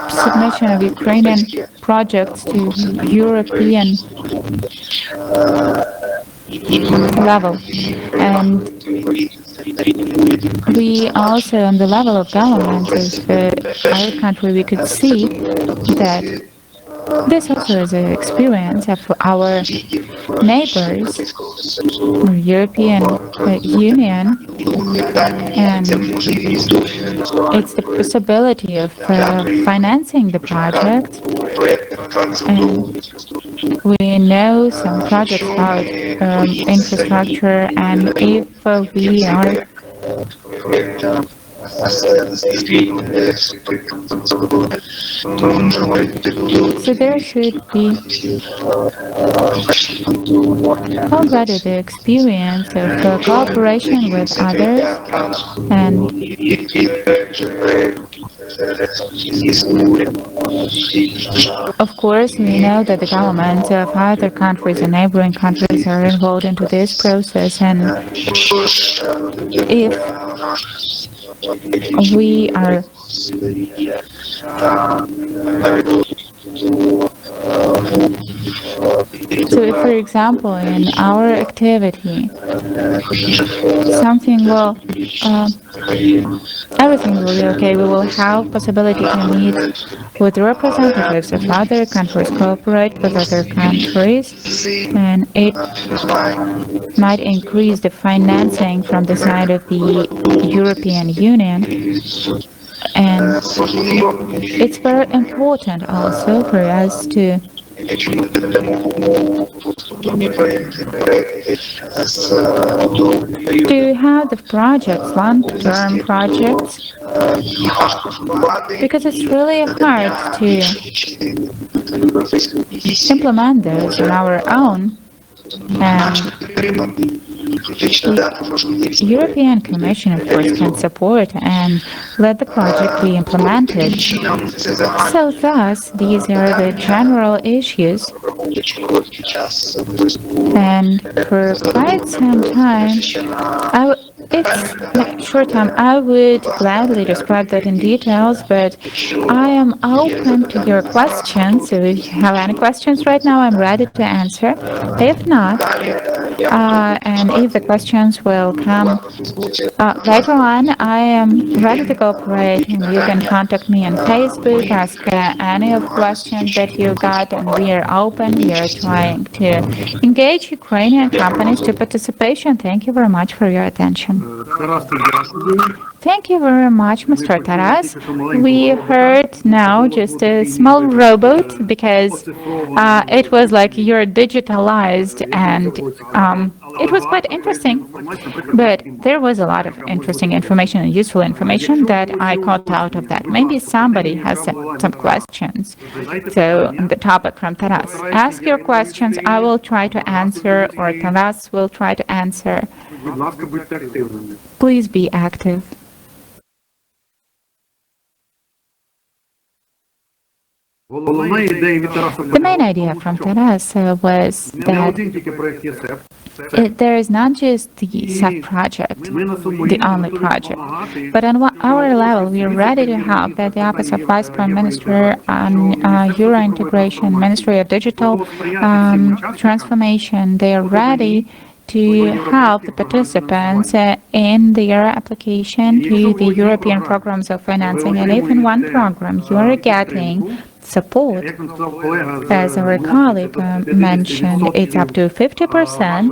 submission of Ukrainian projects to European level. And we also, on the level of governments of our country, we could see that this also is an experience of our neighbors, European Union, and it's the possibility of financing the project. And we know some projects about infrastructure, and if we are so there should be already the experience of cooperation with others, and of course we know that the governments of other countries and neighboring countries are involved into this process, and if we are so if, for example, in our activity something will everything will be okay, we will have possibility to meet with representatives of other countries, cooperate with other countries, and it might increase the financing from the side of the European Union. And it's very important also for us to have the projects, long-term projects, because it's really hard to implement those on our own. And the European Commission, of course, can support and let the project be implemented. So thus, these are the general issues. And for quite some time, it's like short time, I would gladly describe that in details, but I am open to your questions. So if you have any questions right now, I'm ready to answer. If not, and if the questions will come later on, I am ready to cooperate, and you can contact me on Facebook, ask any of questions that you got, and we are open. We are trying to engage Ukrainian companies to participation. Thank you very much for your attention. Thank you very much, Mr. Taras. We heard now just a small robot because it was like you're digitalized, and it was quite interesting. But there was a lot of interesting information and useful information that I caught out of that. Maybe somebody has some questions. So the topic from Taras. Ask your questions. I will try to answer, or Taras will try to answer. Please be active. The main idea from Taras was that there is not just the sub-project, the only project, but on our level, we are ready to help at the Office of Vice Prime Minister on Euro integration, Ministry of Digital Transformation. They are ready to help the participants in their application to the European programs of financing. And if in one program you are getting support, as our colleague mentioned, it's up to 50%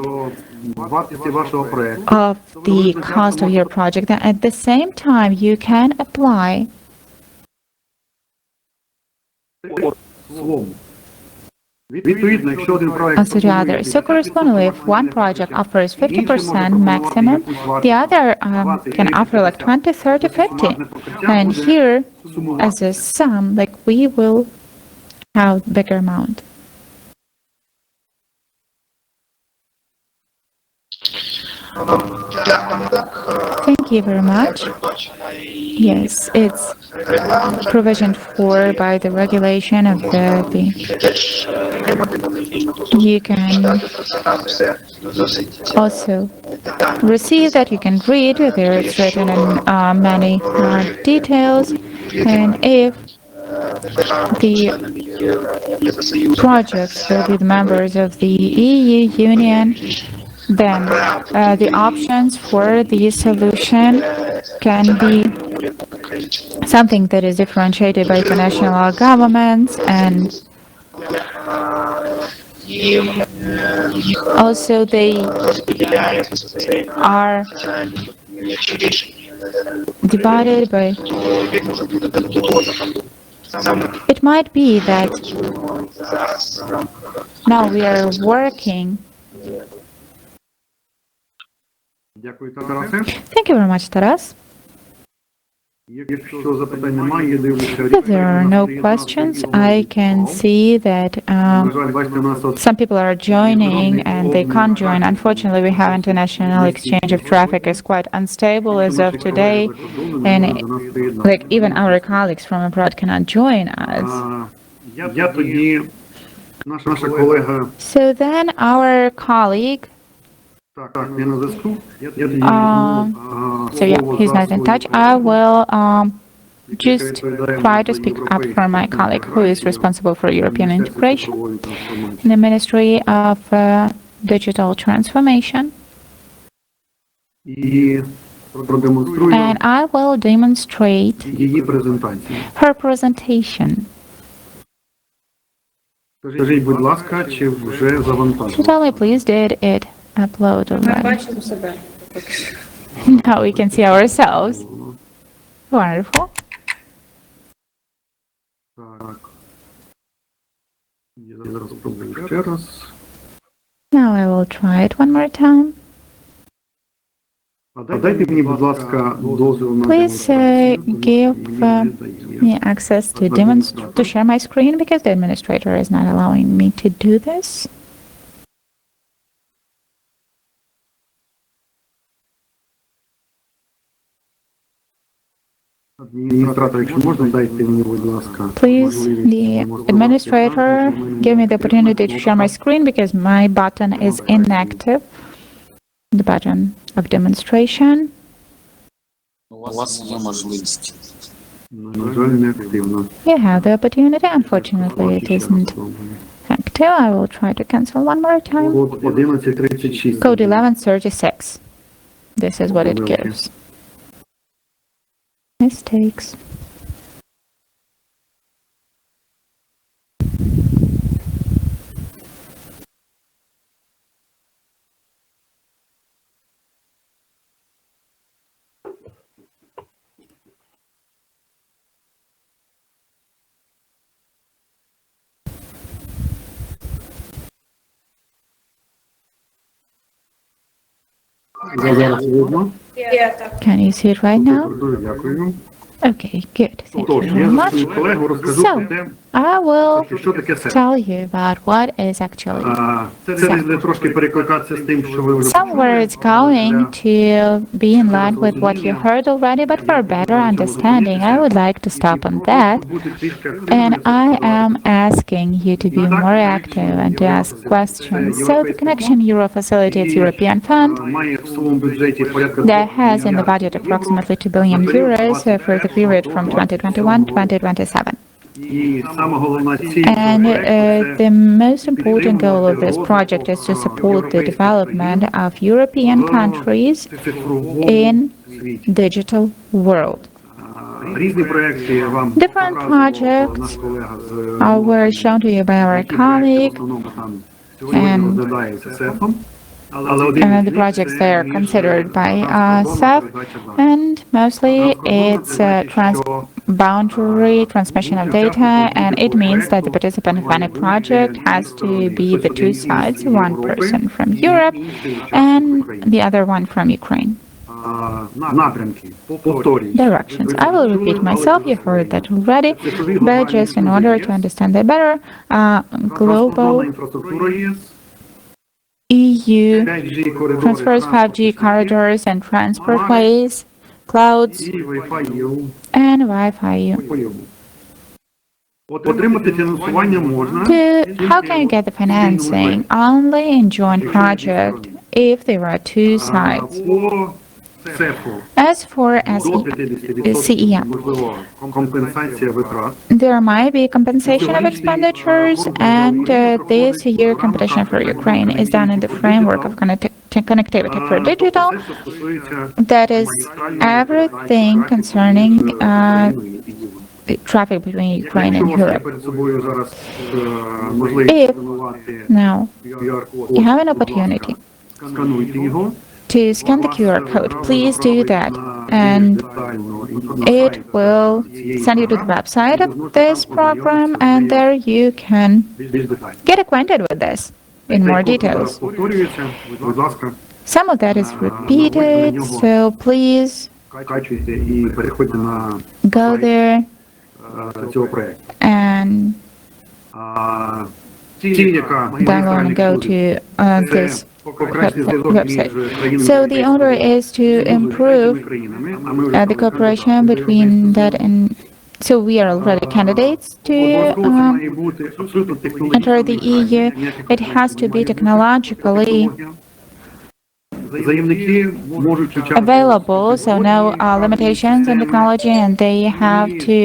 of the cost of your project. And at the same time, you can apply also to others. So correspondingly, if one project offers 50% maximum, the other can offer like 20, 30, 50. And here, as a sum, like we will have bigger amount. Thank you very much. Yes, it's provisioned for by the regulation of the you can also receive that, you can read, there it's written in many details, and if the projects will be the members of the EU Union, then the options for the solution can be something that is differentiated by the national governments, and also they are divided by. It might be that now we are working. Дякую, Тарасе. Thank you very much, Taras. Якщо запитань немає, я дивлюся. If there are no questions, I can see that На жаль, бачите, у нас от some people are joining and they can't join. Unfortunately, we have international exchange of traffic is quite unstable as of today, and like even our colleagues from abroad cannot join us. Я тоді, наша колега, So then our colleague, так, я на зв'язку. Я тоді so yeah, he's not in touch. I will just try to speak up for my colleague who is responsible for European integration in the Ministry of Digital Transformation. І продемонструю And I will demonstrate її презентацію. her presentation. Скажіть, будь ласка, чи вже So завантажено? tell me, please, did it upload already? Now we can see ourselves. Wonderful. Так. Я зараз спробую ще раз. Now I will try it one more time. А дайте мені, будь ласка, дозвіл на Please give me access to share my screen because the administrator is not allowing me to do this. Адміністратор, якщо можна, дайте мені, будь ласка, Please, the administrator, give me the opportunity to share my screen because my button is inactive. The button of demonstration. У вас є можливість. На жаль, не активно. You have the opportunity. Unfortunately, it isn't active. I will try to cancel one more time. Код 1136. Code 1136. This is what it gives. Mistakes. Зараз видно. Can you see it right now? Дуже дякую. Okay, good. Thank you Тож, very я за much. свою колегу розкажу So, про те, I will що таке СЕП. tell you about what is actually. Це десь буде трошки перекликатися з тим, що ви вже Some words going to be in line with what you heard already, but for better understanding, I would like to stop on that. And I am asking you to be more active and to ask questions. So the Connection Euro Facility is European fund має в своєму бюджеті порядка that has in the budget approximately 2 billion euros for the period from 2021-2027. І саме головна ціль And проекту the most important goal of this project is to support the development of European countries це цифровому in світі. digital world. Різні проекти вам Different projects наш колега з were shown to you by our які проекти в colleague. основному там сьогодні and- розглядаються СЕФом. Але один The projects they are considered by CEF, and mostly it's boundary transmission of data, and it means that the participant of any project has to be the two sides, one person from Europe and the other one from Ukraine. напрямки, повторюю. Directions. I will repeat myself, you heard that already, but just in order to understand that better, global Транспортна інфраструктура ЄС, EU 5G коридори, transfers 5G corridors and transport ways, clouds, і Wi-Fi EU. and Wi-Fi. Отримати фінансування можна How can you get the financing? Only in joint project if there are two sides. або ЦЕФу As for до 50%, CEM, можливо, компенсація витрат. there might be compensation of expenditures, and this year competition for Ukraine is done in the framework of connectivity for digital. Все, що стосується That is everything concerning the traffic between Ukraine and Якщо у вас є Europe. перед собою зараз можливість If сканувати now QR-код, you have an opportunity скануйте його. to scan the QR code, please do that, and it will send you to the website of this program, and there you can Більш детально. get acquainted with this in more details. Повторюється, будь ласка, Some of that is repeated, so please качуйте і переходьте на go there цього проєкту. and Ціль, яка download and go to this website. So the order is to improve the cooperation between that and so we are already candidates to enter the EU. It has to be technologically заявники можуть включати available, so no limitations on technology, and they have to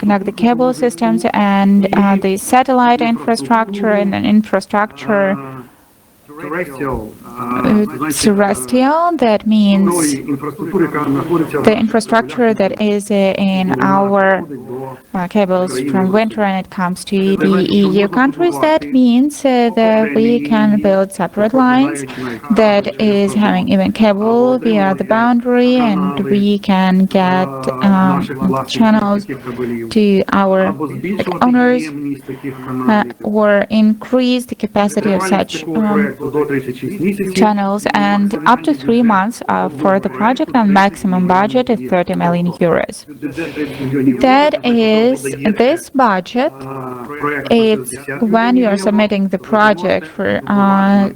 connect the cable systems and the satellite infrastructure and an infrastructure terrestrial. That means інфраструктури, яка знаходиться the infrastructure that is in our cables from winter and it comes to the EU countries. That means that we can build separate lines that is having even cable via the boundary, and we can get channels to our або збільшувати owners ємність таких каналів. or increase the capacity of such Такого проекту до 36 місяців. channels, and up to 3 months for the project, and maximum budget is 30 million euros. Бюджет 30 мільйонів. That is this budget. Проект It's when you are submitting the project for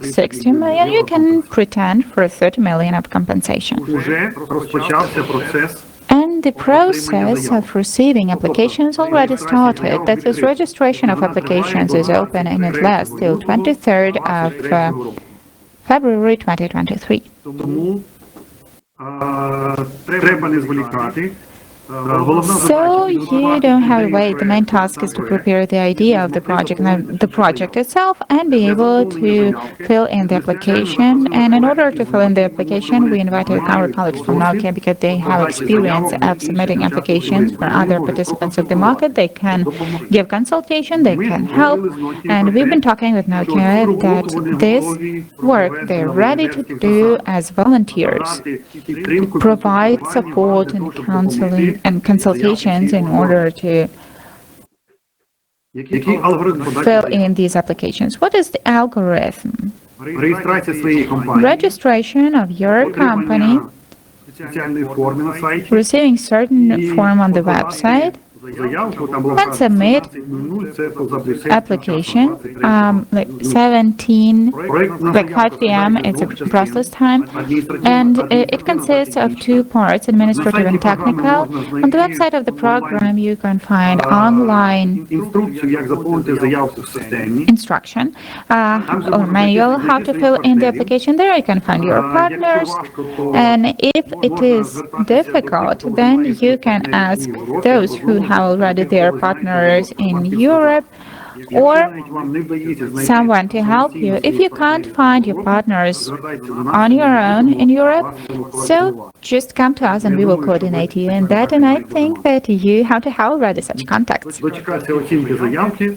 60 million, you can pretend for 30 million of compensation. уже розпочався процес And the process of receiving applications already started. That is, registration of applications is open and it lasts till 23rd of February 2023. тому треба не зволікати. Головна So задача you don't have to wait. The main task is to prepare the idea of the project itself, and be able to fill in the application. And in order to fill in the application, we invited our colleagues from Nokia because they have experience of submitting applications for other participants of the market. They can give consultation, they can help, and we've been talking with Nokia that this work they're ready to do as volunteers, provide support and counseling and consultations in order to який алгоритм fill подачі in these applications. What is the algorithm? реєстрація своєї компанії, Registration of your company, спеціальної форми на сайті, receiving certain form on the website, заявку, там було and submit 15:00, це по записі. application like 17 like 5 p.m. it's a Brussels time, and it consists of 2 parts, administrative and technical. On the website of the program you can find online Інструкцію, як заповнити заявку в системі. instruction or manual how to fill in the application. There you can find your partners, and if it is difficult, then you can ask those who have already their partners in Europe or someone to help you. If you can't find your partners on your own in Europe, so just come to us and we will coordinate you in that. And I think that you have to have already such contacts. Дочекатися оцінки заявки.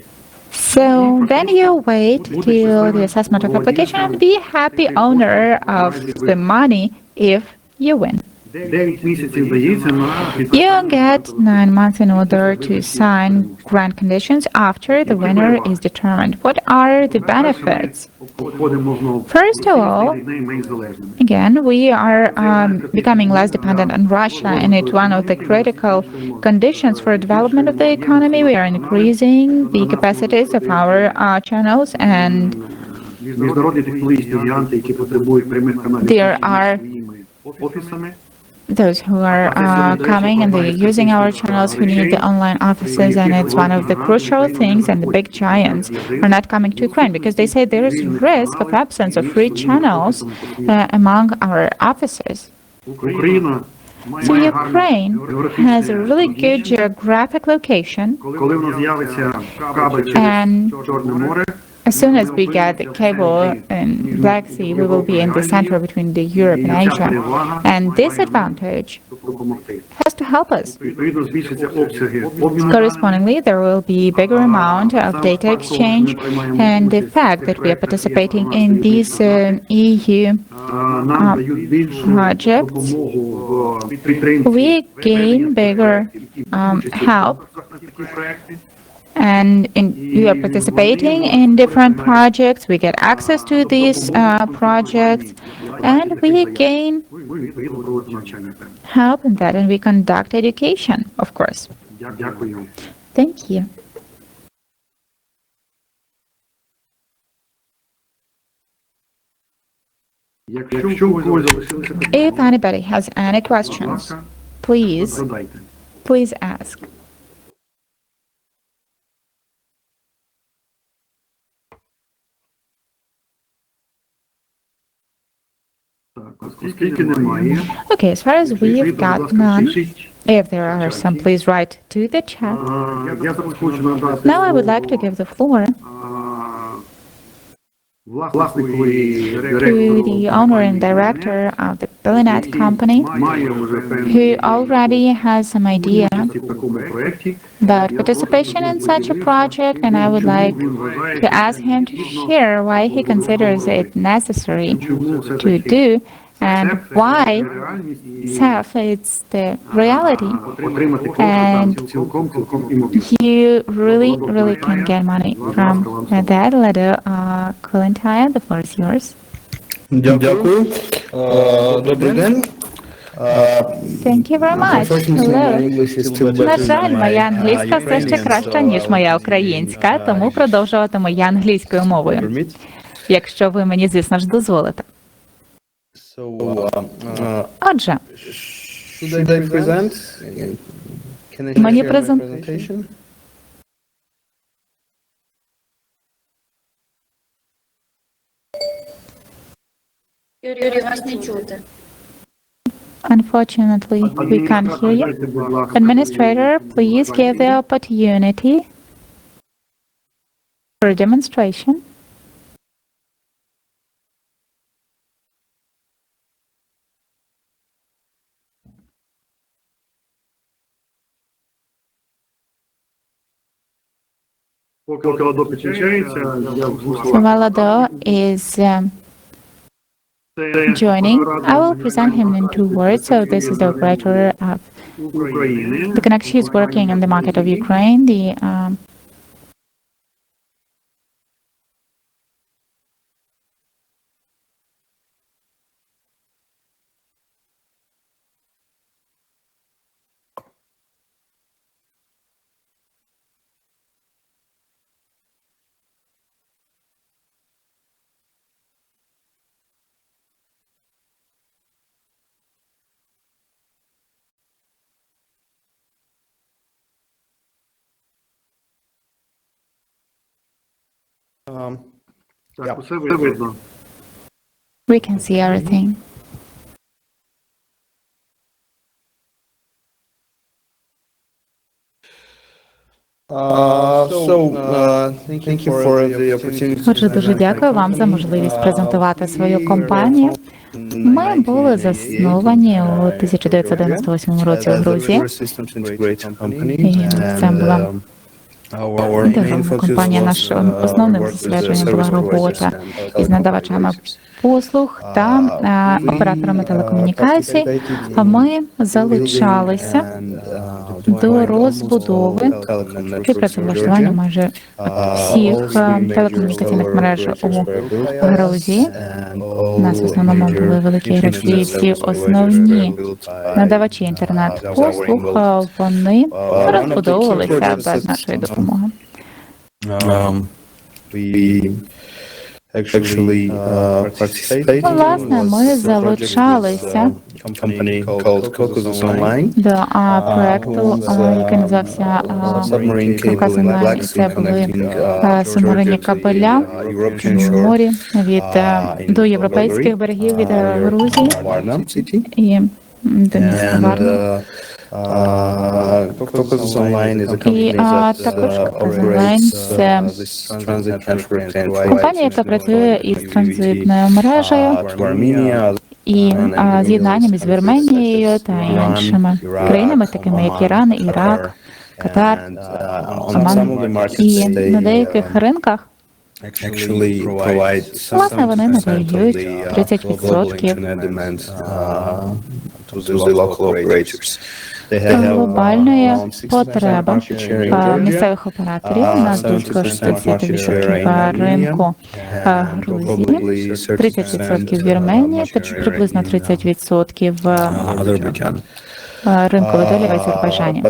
So then you wait till the assessment of application and be happy owner of the money if you win. 9 місяців дається на You get 9 months in order to sign grant conditions after the winner is determined. What are the benefits? Входимо знову. First of all, Найменш залежними. again, we are becoming less dependent on Russia, and it's one of the critical conditions for development of the economy. We are increasing the capacities of our channels, and Міжнародні технологічні гіганти, які потребують прямих каналів There are своїми офісами. those who are coming and they're using our channels who need the online offices, and it's one of the crucial things, and the big giants are not coming to Ukraine because they say there is risk of absence of free channels among our offices. Україна So Ukraine has a really good geographic location, коли в нас з'явиться кабель and через Чорне море, as soon as we get the cable in Black Sea, we will be in the center between the Europe and Asia. And this advantage допомогти. has to help us. Відповідно, збільшаться обсяги обміну Correspondingly, there will be bigger amount of data exchange, and the fact that we are participating in these EU нам дають більшу projects, допомогу в підтримці we gain bigger help, такі проекти. and we are participating in different projects. We get access to these projects, and we gain Ви відповідно проводите навчання. help in that, and we conduct education, of course. Дякую. Thank you. Якщо у когось залишилися If anybody has any будь questions, ласка, please задайте. ask. Так, оскільки немає, Okay, as far as we've будь got ласка, none, пишіть. if there are some, please write to the chat. Я зараз хочу надати Now I would like to give the floor власнику і to директору the owner and director of the Billionet company, має вже who already has some idea в такому проєкті. about participation in such a project, and I would like to ask him to share why he considers it necessary to do, and why SAF is the reality, Отримати кошти там and цілком імовірно. you really can get money from that. Letter Kalentaya, the floor is yours. Дякую. Добрий день. Thank you very much. Hello. На жаль, моя англійська все ще краща, ніж моя українська, тому продовжуватиму я англійською мовою, якщо ви мені, звісно ж, дозволите. Отже, мені презентацію. Юрій, вас не чути. Unfortunately, we can't hear you. Administrator, please give the opportunity for a demonstration. Поки Ладо підключається, я в двох So словах. while Ado is joining, I will present him in 2 words. So this is the operator of України. the connection. She is working in the market of Ukraine. The Так, усе видно. we can see everything. Отже, дуже дякую вам за можливість презентувати свою компанію. Ми були засновані у 1998 році у Грузії. І це була державна компанія. Нашим основним зосередженням була робота із надавачами послуг та операторами телекомунікацій. А ми залучалися до розбудови і працевлаштування майже всіх телекомунікаційних мереж у Грузії. У нас в основному були великі гравці, і всі основні надавачі інтернет-послуг, вони розбудовувалися без нашої допомоги. actually participating. Власне, ми залучалися Company called Caucasus Online. до проекту, який називався Кавказ Онлайн. Це були субмаринні кабеля в морі до європейських берегів від Грузії і Донецька Варна. Caucasus Online is a company that operates this transit network Компанія, яка працює із транзитною мережею to Armenia, і з'єднанням із Вірменією та іншими країнами, такими як Іран, Ірак, Катар, Оман. І на деяких ринках власне вони надають 30% глобальної потреби місцевих операторів. У нас близько 60% ринку Грузії, 30% Вірменії, та приблизно 30% ринку Італії в Азербайджані.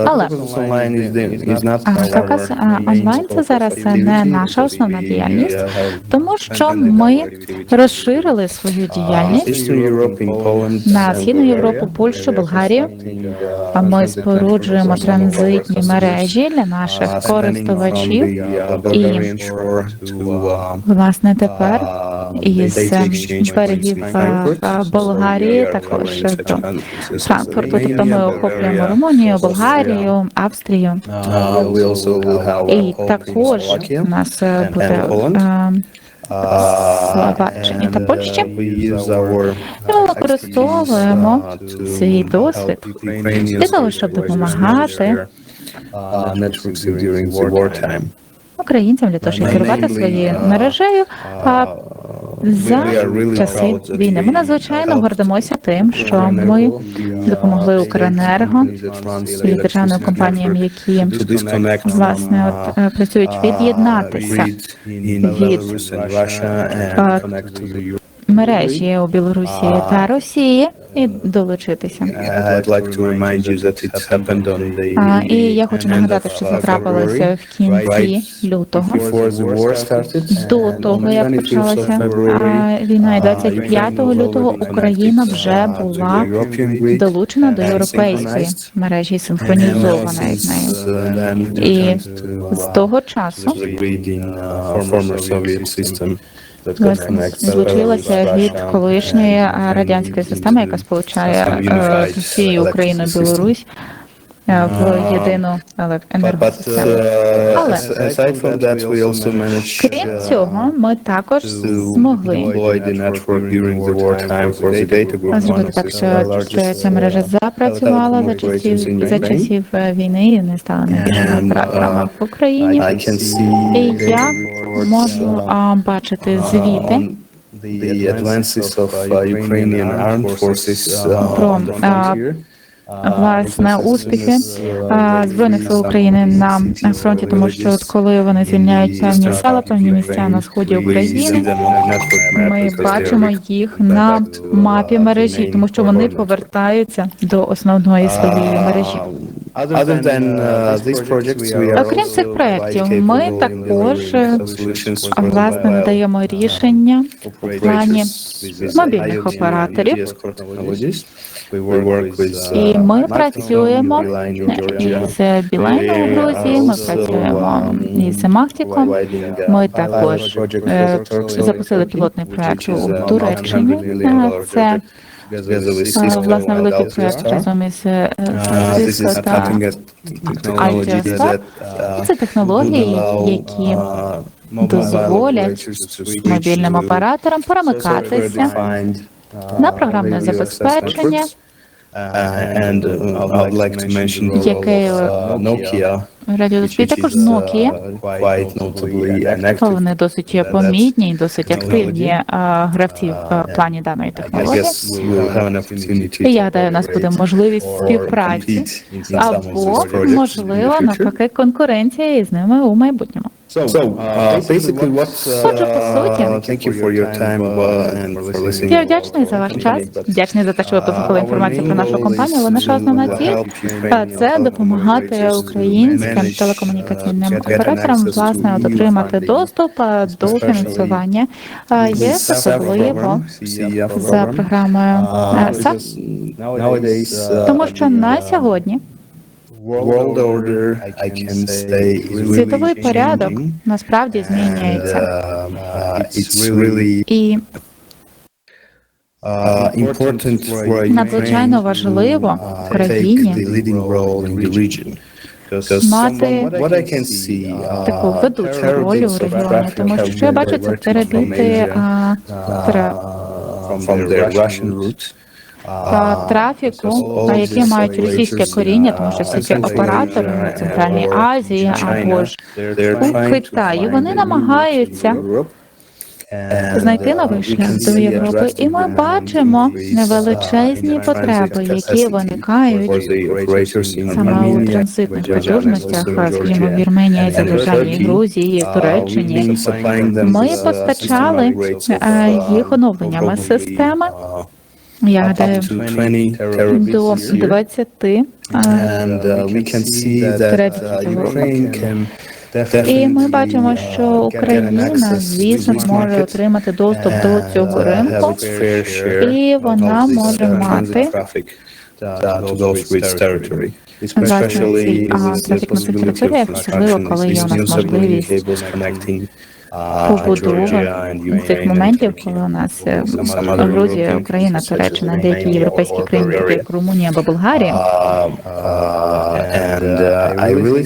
Але Кавказ Онлайн – це зараз не наша основна діяльність, тому що ми розширили свою діяльність на Східну Європу, Польщу, Болгарію. Ми споруджуємо транзитні мережі для наших користувачів і, власне, тепер із берегів Болгарії також до Франкфурту. Тобто ми охоплюємо Румунію, Болгарію, Австрію. І також у нас буде Словаччині та Польщі. Ми використовуємо свій досвід для того, щоб допомагати українцям для того, щоб керувати своєю мережею за часи війни. Ми надзвичайно гордимося тим, що ми допомогли Укренерго і державним компаніям, які, власне, працюють від'єднатися від мережі у Білорусі та Росії і долучитися. І я хочу нагадати, що це трапилося в кінці лютого. До того, як почалася війна, і 25 лютого Україна вже була долучена до європейської мережі, синхронізованої з нею. І з того часу злучилася від колишньої радянської системи, яка сполучає Росію, Україну, Білорусь в єдину енергосистему. Але крім цього, ми також змогли зробити так, що ця мережа запрацювала за часів війни і не стала найбільшими операторами в Україні. І я можу бачити звіти про власне успіхи Збройних сил України на фронті, тому що от коли вони звільняють певні села, певні місця на сході України, ми бачимо їх на мапі мережі, тому що вони повертаються до основної своєї мережі. Окрім цих проєктів, ми також власне надаємо рішення у плані мобільних операторів. І ми працюємо із Біленою в Грузії, ми працюємо із Махтіком, ми також запустили пілотний проєкт у Туреччині. Це, власне, великий проєкт разом із Cisco та IGF. Це технології, які дозволять мобільним операторам перемикатися на програмне забезпечення, яке радіодоспій, також Nokia. Вони досить помітні і досить активні гравці в плані даної технології. І я гадаю, у нас буде можливість співпраці або, можливо, навпаки, конкуренція із ними у майбутньому. Basically, Отже, по суті, thank you for your time and for listening. я вдячний за ваш час, вдячний за те, що ви послухали інформацію про нашу компанію, але наша основна ціль – це допомагати українським телекомунікаційним операторам, власне, отримати доступ до фінансування ЄС, особливо за програмою САП. Тому що на сьогодні World order, I can say, is світовий really порядок changing. насправді змінюється. It's really І important for надзвичайно важливо Ukraine країні take the leading role in the region. мати What I can see, таку ведучу роль у регіоні, тому що я бачу, це перебіти from their Russian route. трафіку, які мають російське коріння, тому що всі ці оператори в Центральній Азії або ж у Китаї, вони намагаються знайти новий шлях до Європи. І ми бачимо величезні потреби, які виникають саме у транзитних потужностях, скажімо, в Вірменії, Азербайджані, Грузії, Туреччині. Ми постачали їх оновленнями системи, я гадаю, до 20 і ми бачимо, що Україна, звісно, може отримати доступ до цього ринку, і вона може мати власне цей трафік на цих територіях, особливо коли є у нас можливість побудови цих моментів, коли у нас Грузія, Україна, Туреччина, деякі європейські країни, такі як Румунія або Болгарія.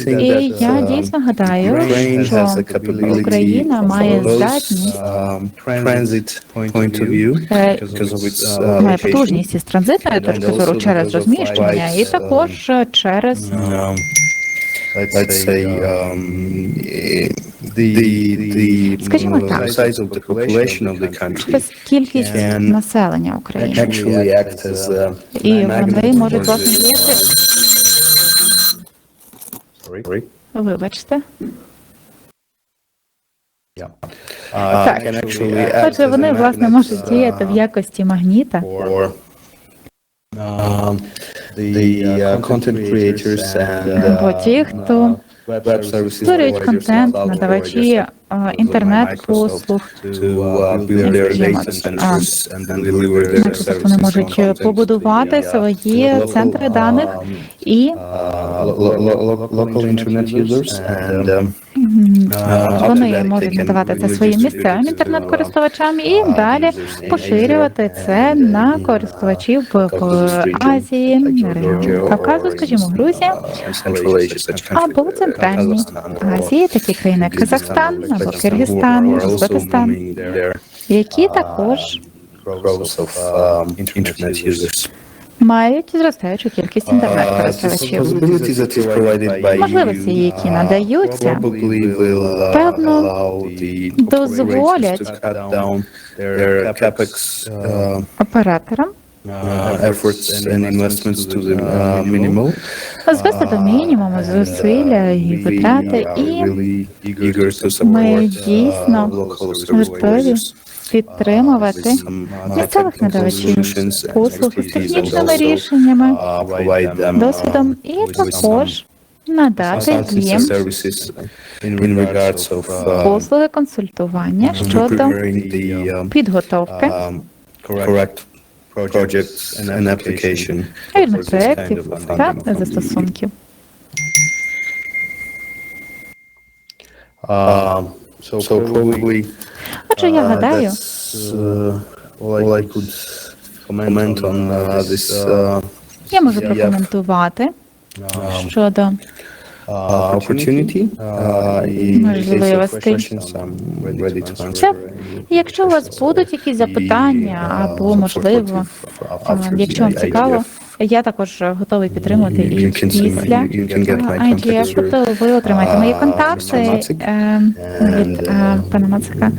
І я дійсно гадаю, що Україна має здатність, має потужність із транзитної точки зору через розміщення і також через скажімо так, кількість населення України. І вони можуть власне діяти. Вибачте. Так. Отже, вони, власне, можуть діяти в якості магніта. Бо ті, хто створюють контент, надавачі інтернет-послуг, вони можуть побудувати свої центри даних і вони можуть надавати це своїм місцевим інтернет-користувачам і далі поширювати це на користувачів в Азії, Кавказу, скажімо, Грузія, або в Центральній Азії, такі країни, як Казахстан, або Киргизстан, Узбекистан, які також мають зростаючу кількість інтернет-користувачів. Можливості, які надаються, певно, дозволять операторам звести до мінімуму зусилля і витрати, і ми дійсно готові підтримувати місцевих надавачів послуг з технічними рішеннями, досвідом і також надати їм послуги консультування щодо підготовки вірних проєктів та застосунків. Отже, я гадаю, я можу прокоментувати щодо можливостей. Це, якщо у вас будуть якісь запитання, або, можливо, якщо вам цікаво, я також готовий підтримувати і після IGF, тобто ви отримаєте мої контакти від пана Мацика,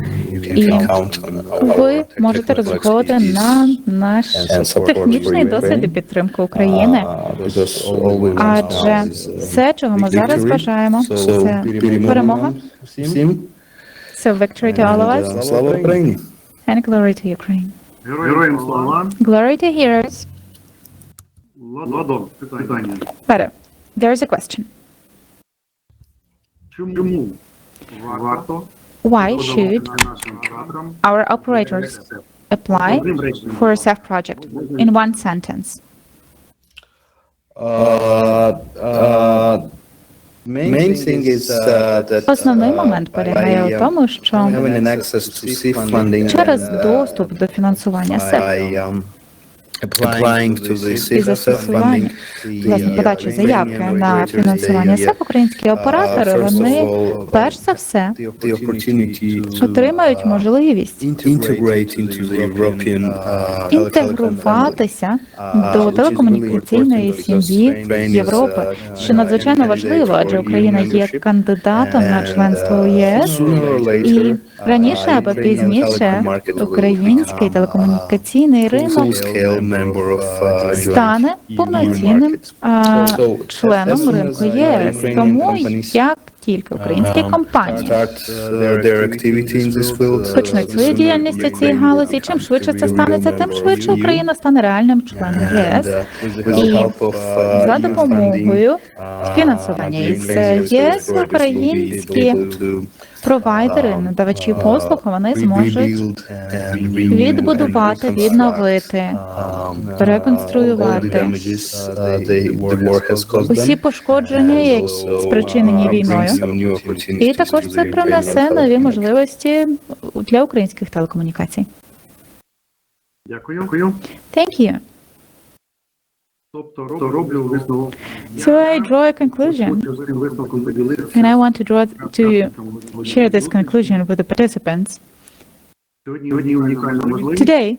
can count on our Ви можете technical розраховувати expertise на наш and support технічний for досвід і Ukraine. підтримку України. Because all we want Адже now is все, чого ми зараз victory. бажаємо, So, це перемога. всім. So victory to all of us Слава Україні! and glory to Ukraine. Героям слава. Glory to heroes. Ладо, питання. But there's a question. Чому варто Why should нашим операторам our operators apply for a SAF project in one sentence? Main thing is that Основний момент полягає у тому, що having an access to SIF funding через доступ до фінансування СЕФ by applying to the і SIF застосування funding, власне подачі заявки на фінансування СЕФ, українські оператори, вони перш за все the opportunity to отримають можливість integrate into the European інтегруватися до телекомунікаційної сім'ї Європи, що надзвичайно важливо, адже Україна є кандидатом на членство у ЄС, і раніше або пізніше український телекомунікаційний ринок стане повноцінним членом ринку ЄС. Тому як тільки українські компанії почнуть свою діяльність у цій галузі, чим швидше це станеться, тим швидше Україна стане реальним членом ЄС. І за допомогою фінансування із ЄС українські провайдери, надавачі послуг, вони зможуть відбудувати, відновити, реконструювати усі пошкодження, які спричинені війною. І також це принесе нові можливості для українських телекомунікацій. Дякую. Thank you. Тобто роблю висновок. So I draw a conclusion, З цим висновком поділитися. and I want to share this conclusion with the participants. Сьогодні унікальна можливість, Today,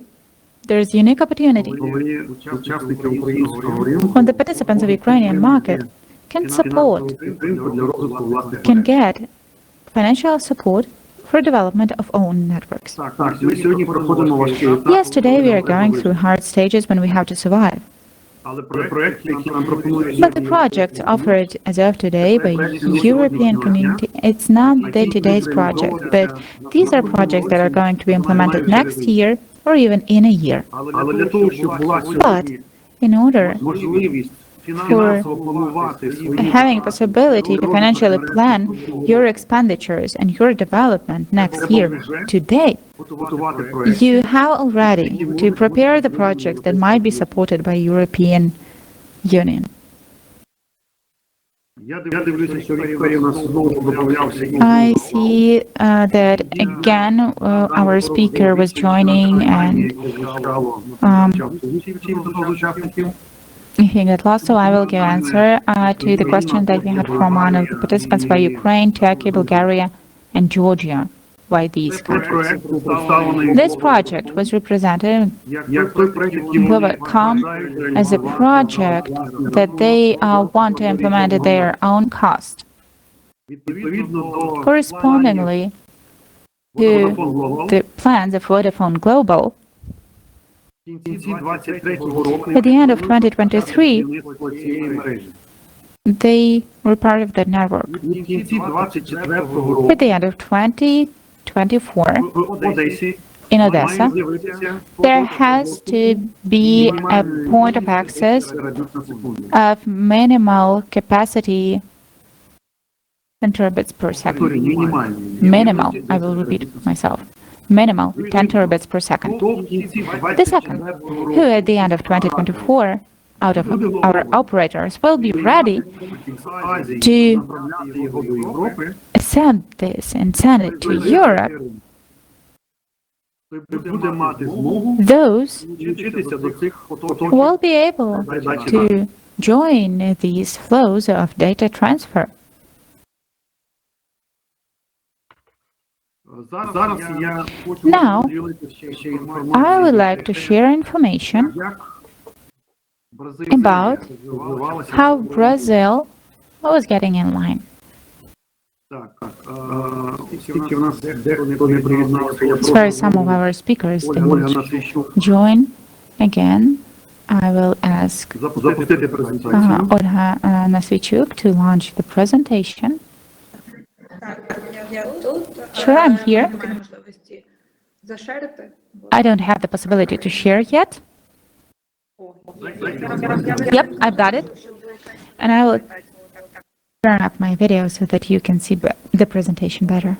there is a unique opportunity коли учасники українського ринку when the participants of Ukrainian market can support, підтримку для розвитку власних can get financial support for development of own networks. Так, ми сьогодні проходимо важкий етап. Yes, today we are going through hard stages when we have to survive. Але проект, який нам пропонують But the project offered as of today by European community, it's not the today's project, but these are projects that are going to be implemented next year or even in a year. Але для того, щоб була But сьогодні in order можливість фінансово планувати свої having possibility to financially plan your expenditures and your development next year, today готувати проект, you have already to prepare the projects that might be supported by European Union. я дивлюся, що Вікторія у нас знову додавався. I see that again our speaker was joining, and he got lost, so I will give answer to the question that we had from one of the participants by Ukraine, Turkey, Bulgaria, and Georgia. Why these countries? This project was represented will come as a project that they want to implement at their own cost. Correspondingly to the plans of Vodafone Global, at the end of 2023, they were part of the network. At the end of 2024, in Odessa, there has to be a point of access of minimal capacity 10 terabits per second. Minimal, I will repeat myself. Minimal 10 terabits per second. The second, who at the end of 2024, out of our operators, will be ready to send this and send it to Europe, those will be able to join these flows of data transfer. Now, I would like to share information about how Brazil was getting in line. Оскільки у нас дехто не приєднався, я Sorry, some of our speakers didn't join again. I will ask запустити презентацію. Olha Nasvichuk to launch the presentation. Sure, I'm here. I don't have the possibility to share yet. Yep, I've got it. And I will turn up my video so that you can see the presentation better.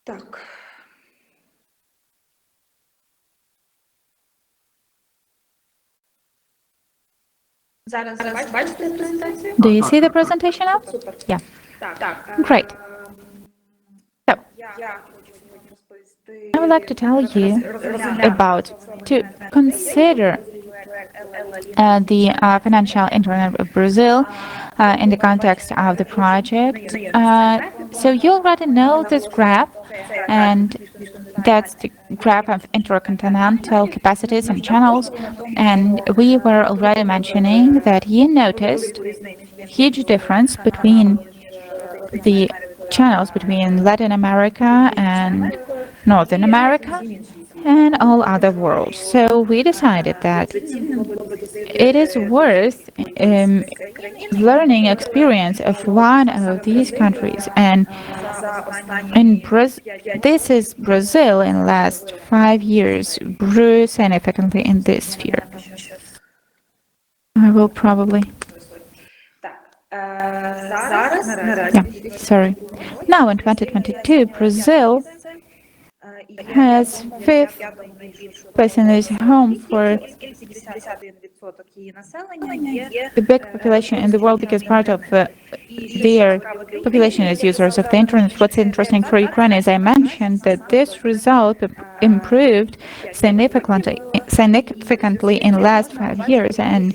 Так. Зараз бачите презентацію? Do you see the presentation now? Yeah. Так. Great. So, Я хочу сьогодні розповісти I would like to tell you about to consider the financial internet of Brazil in the context of the project. So you already know this graph, and that's the graph of intercontinental capacities and channels. And we were already mentioning that you noticed huge difference between the channels between Latin America and Northern America and all other worlds. So we decided that it is worth learning experience of one of these countries. And this is Brazil in the last 5 years grew significantly in this sphere. I will probably... Yeah, sorry. Now in 2022, Brazil has 5th place in its home for the big population in the world because part of their population is users of the internet. What's interesting for Ukraine, as I mentioned, that this result improved significantly in the last 5 years. And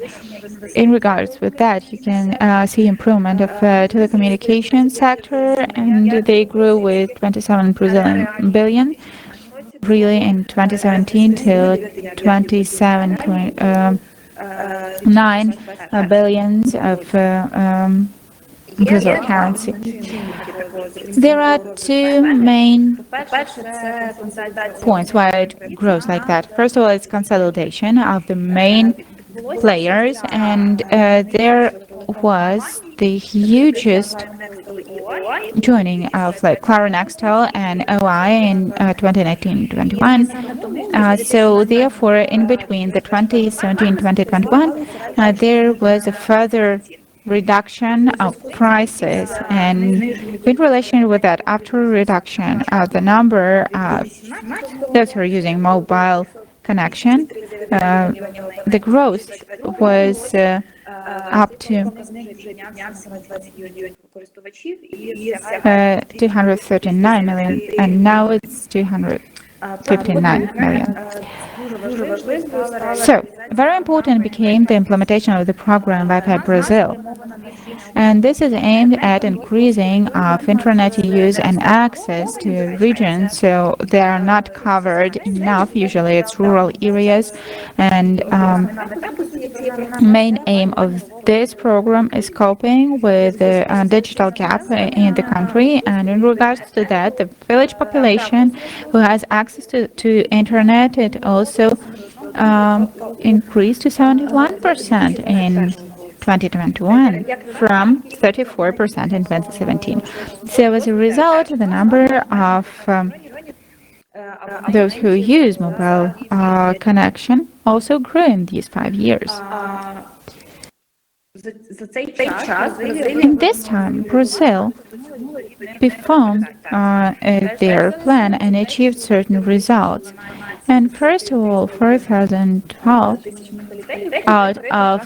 in regards with that, you can see improvement of telecommunications sector, and they grew with 27 Brazilian billion. Really in 2017 till 27.9 billions of Brazil currency. There are two main points why it grows like that. First of all, it's consolidation of the main players, and there was the hugest joining of like Claro Nextel and OI in 2019-21. So therefore, in between the 2017-2021, there was a further reduction of prices, and in relation with that, after reduction of the number of those who are using mobile connection, the growth was up to 239 million, and now it's 259 million. So, very important became the implementation of the program Wi-Fi Brazil. And this is aimed at increasing of internet use and access to regions, so they are not covered enough. Usually it's rural areas, and main aim of this program is coping with the digital gap in the country. And in regards to that, the village population who has access to internet, it also increased to 71% in 2021 from 34% in 2017. So as a result, the number of those who use mobile connection also grew in these 5 years. In this time, Brazil performed their plan and achieved certain results. And first of all, 4,012 out of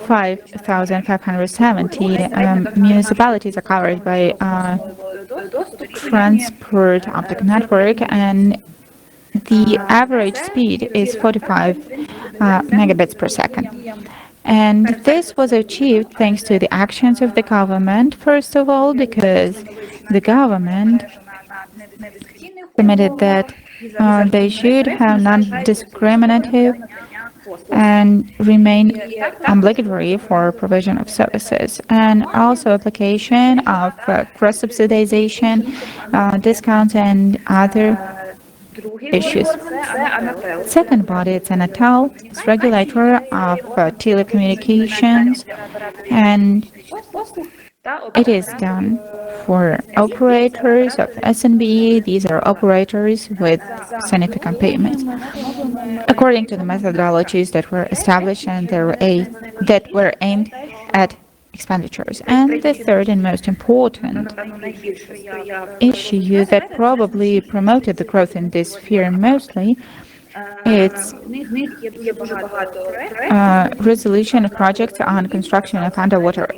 5,570 municipalities are covered by transport optic network, and the average speed is 45 megabits per second. And this was achieved thanks to the actions of the government, first of all, because the government committed that they should have non-discriminative and remain obligatory for provision of services, and also application of cross-subsidization, discounts, and other issues. Second body, it's Anatel, it's regulator of telecommunications, and it is done for operators of SNB. These are operators with significant payments, according to the methodologies that were established and that were aimed at expenditures. And the third and most important issue that probably promoted the growth in this sphere mostly, it's resolution of projects on construction of underwater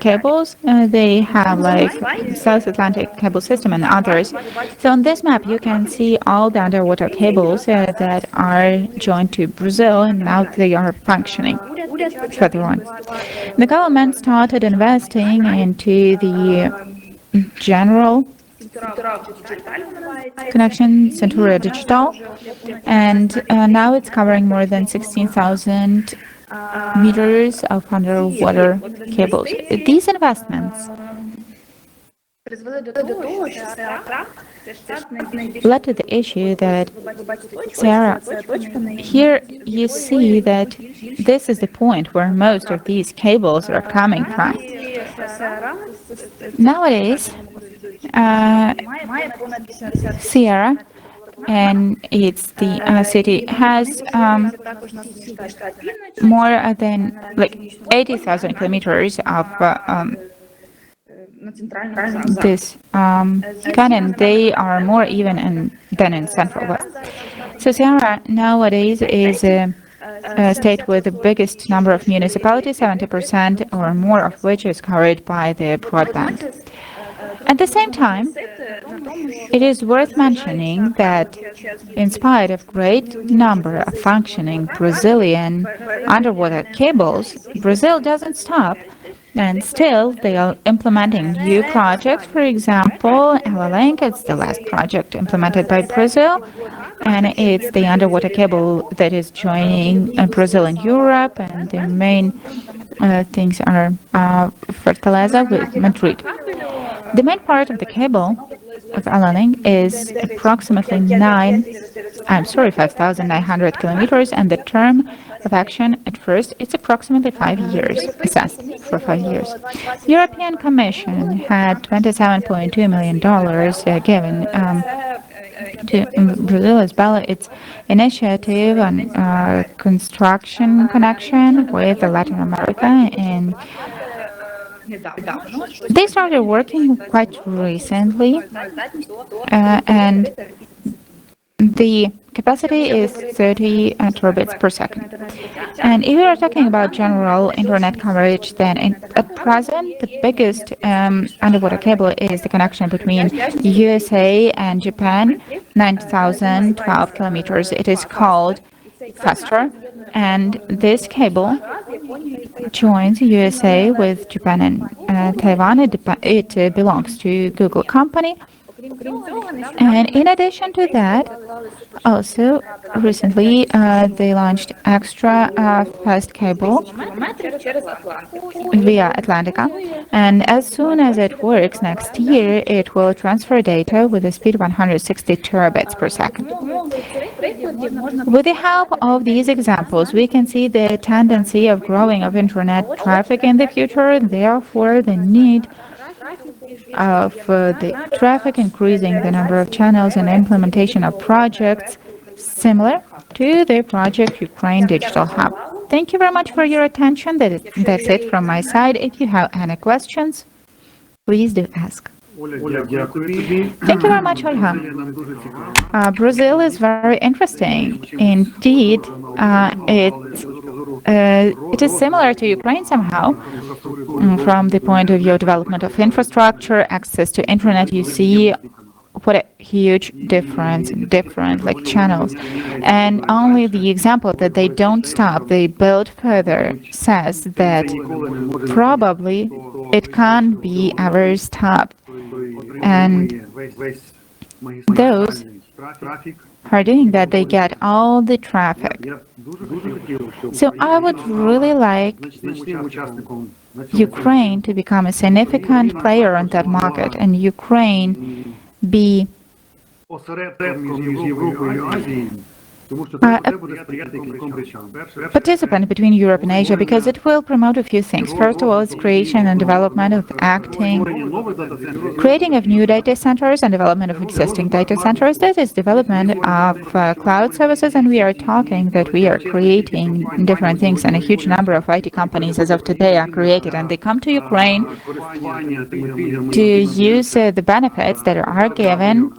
cables. They have like South Atlantic Cable System and others. So on this map, you can see all the underwater cables that are joined to Brazil, and now they are functioning further on. The government started investing into the general connection, Centura Digital, and now it's covering more than 16,000 meters of underwater cables. These investments led to the issue that Sarah, here you see that this is the point where most of these cables are coming from. Nowadays, Sierra, and it's the city, has more than like 80,000 kilometers of this canon. They are more even than in Central West. So Sierra nowadays is a state with the biggest number of municipalities, 70% or more of which is covered by the broadband. At the same time, it is worth mentioning that in spite of great number of functioning Brazilian underwater cables, Brazil doesn't stop, and still they are implementing new projects. For example, Link, it's the last project implemented by Brazil, and it's the underwater cable that is joining Brazil and Europe, and the main things are Fortaleza with Madrid. The main part of the cable of Link is approximately 5,900 kilometers, and the term of action at first, it's approximately 5 years, assessed for 5 years. The European Commission had $27.2 million given to Brazil as well. Its initiative on construction connection with Latin America, and they started working quite recently, and the capacity is 30 terabits per second. And if we are talking about general internet coverage, then at present, the biggest underwater cable is the connection between the USA and Japan, 9,012 kilometers. It is called faster, and this cable joins USA with Japan and Taiwan. It belongs to Google company. And in addition to that, also recently they launched extra fast cable via Atlantica, and as soon as it works next year, it will transfer data with a speed of 160 terabits per second. With the help of these examples, we can see the tendency of growing of internet traffic in the future, therefore the need of the traffic, increasing the number of channels, and implementation of projects similar to the project Ukraine Digital Hub. Thank you very much for your attention. That's it from my side. If you have any questions, please do ask. Thank you very much, Olha. Brazil is very interesting. Indeed, it is similar to Ukraine somehow. From the point of view of development of infrastructure, access to internet, you see what a huge difference, different like channels. And only the example that they don't stop, they build further, says that probably it can't be ever stopped. And those who are doing that, they get all the traffic. So I would really like Ukraine to become a significant player on that market, and Ukraine be participant between Europe and Asia, because it will promote a few things. First of all, it's creation and development of creating of new data centers and development of existing data centers. That is development of cloud services, and we are talking that we are creating different things, and a huge number of IT companies as of today are created, and they come to Ukraine to use the benefits that are given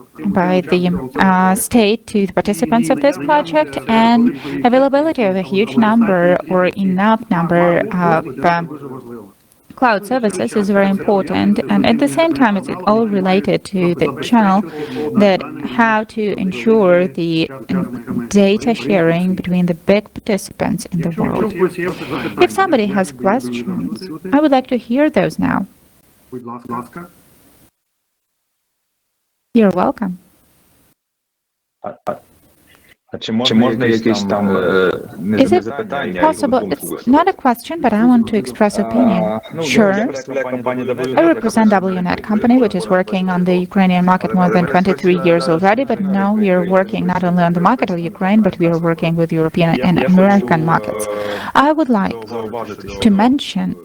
by the state to the participants of this project, and availability of a huge number or enough number of cloud services is very important. And at the same time, it's all related to the channel that how to ensure the data sharing between the big participants in the world. If somebody has questions, I would like to hear those now. You're welcome. Is it possible? It's not a question, but I want to express opinion. Sure. I represent WNet company, which is working on the Ukrainian market more than 23 years already, but now we are working not only on the market of Ukraine, but we are working with European and American markets. I would like to mention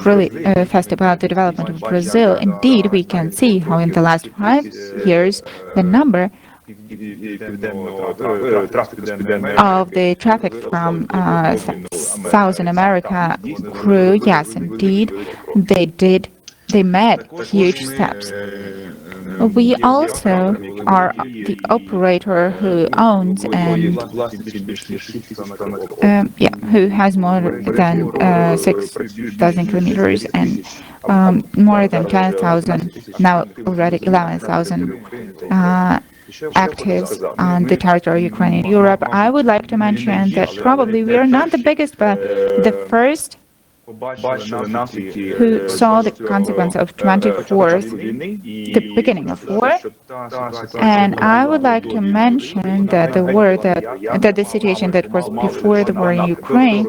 really fast about the development of Brazil. Indeed, we can see how in the last 5 years, the number of the traffic from Southern America grew. Yes, indeed, they made huge steps. We also are the operator who owns and who has more than 6,000 kilometers and more than 10,000, now already 11,000 actives on the territory of Ukraine and Europe. I would like to mention that probably we are not the biggest, but the first who saw the consequence of 24th, the beginning of war. And I would like to mention that the war that the situation that was before the war in Ukraine,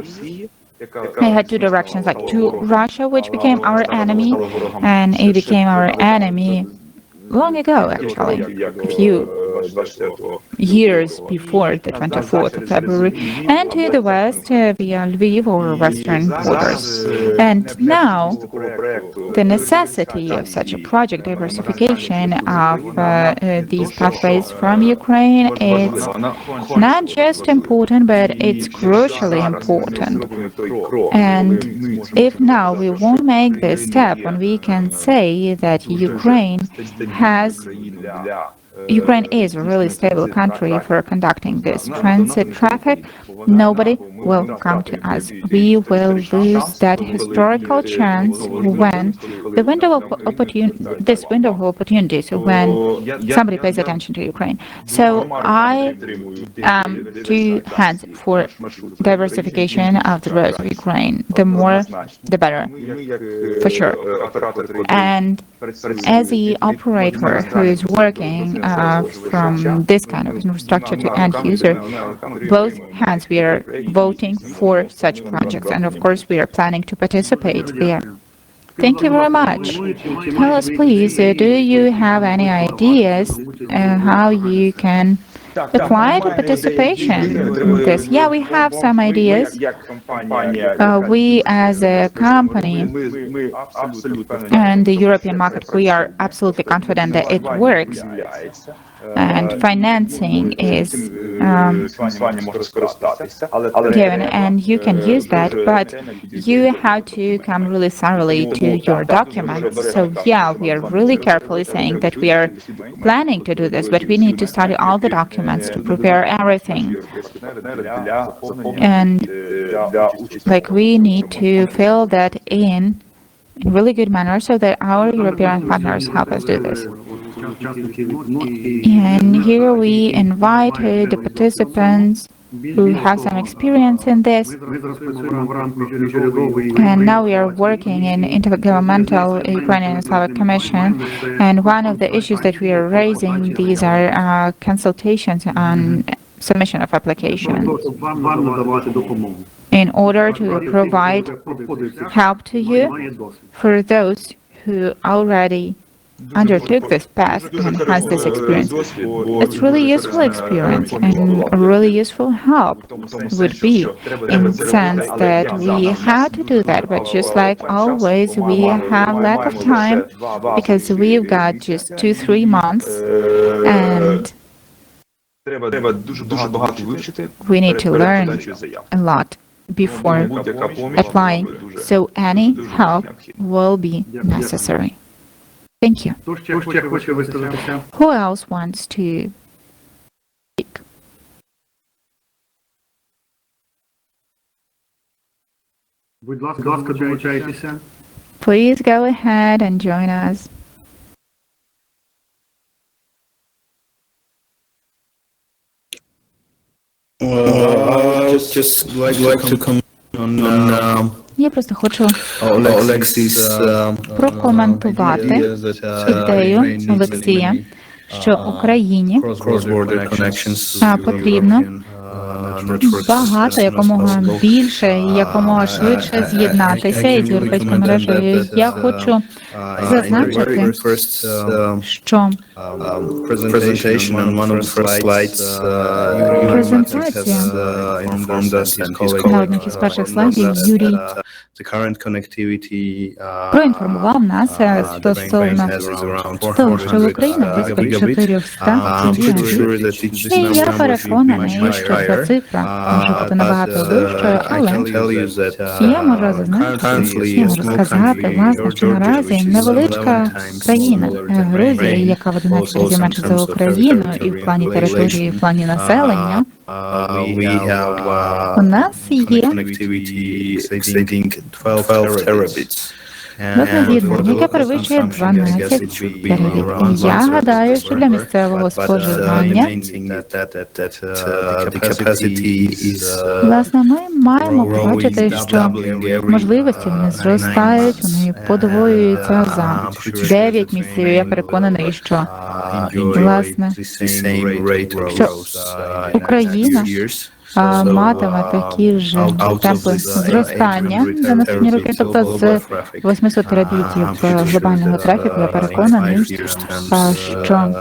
it had two directions, like to Russia, which became our enemy, and it became our enemy long ago, actually, a few years before the 24th of February, and to the west via Lviv or western borders. And now, the necessity of such a project, diversification of these pathways from Ukraine, it's not just important, but it's crucially important. And if now we won't make this step, when we can say that Ukraine is a really stable country for conducting this transit traffic, nobody will come to us. We will lose that historical chance when the window of opportunity, so when somebody pays attention to Ukraine. So I am two hands for diversification of the roads of Ukraine. The more, the better, for sure. And as the operator who is working from this kind of infrastructure to end user, both hands we are voting for such projects, and of course we are planning to participate there. Thank you very much. Tell us, please, do you have any ideas how you can apply to participation in this? Yeah, we have some ideas. We as a company and the European market, we are absolutely confident that it works. And financing is given, and you can use that, but you have to come really thoroughly to your documents. So yeah, we are really carefully saying that we are planning to do this, but we need to study all the documents to prepare everything. And like we need to fill that in a really good manner so that our European partners help us do this. And here we invited the participants who have some experience in this. And now we are working in Intergovernmental Ukrainian and Slavic Commission. And one of the issues that we are raising, these are consultations on submission of application in order to provide help to you for those who already undertook this path and has this experience. It's really useful experience and a really useful help would be in the sense that we had to do that, but just like always, we have lack of time because we've got just 2-3 months and we need to learn a lot before applying, so any help will be necessary. Thank you. Who else wants to speak? Please go ahead and join us. Just like to comment on Я просто хочу Alexis' прокоментувати ідею Олексія, що Україні cross-border connections потрібно багато, якомога більше і якомога швидше з'єднатися із європейською мережею. Я хочу зазначити, що презентація на одних із перших слайдів Юрій проінформував нас стосовно того, що в Україні близько 400 гігабітів. І я переконаний, що ця цифра може бути набагато вищою, але я можу зазначити, я можу сказати, власне, що наразі невеличка країна Грузія, яка в 11 разів менше за Україну і в плані території, і в плані населення, у нас є з'єднання, яке перевищує 12 терабіт. Я гадаю, що для місцевого споживання, власне, ми маємо бачити, що можливості в нас зростають, вони подвоюються за 9 місяців. Я переконаний, що, власне, що Україна матиме такі ж темпи зростання за наступні роки, тобто з 800 терабітів глобального трафіку, я переконаний, що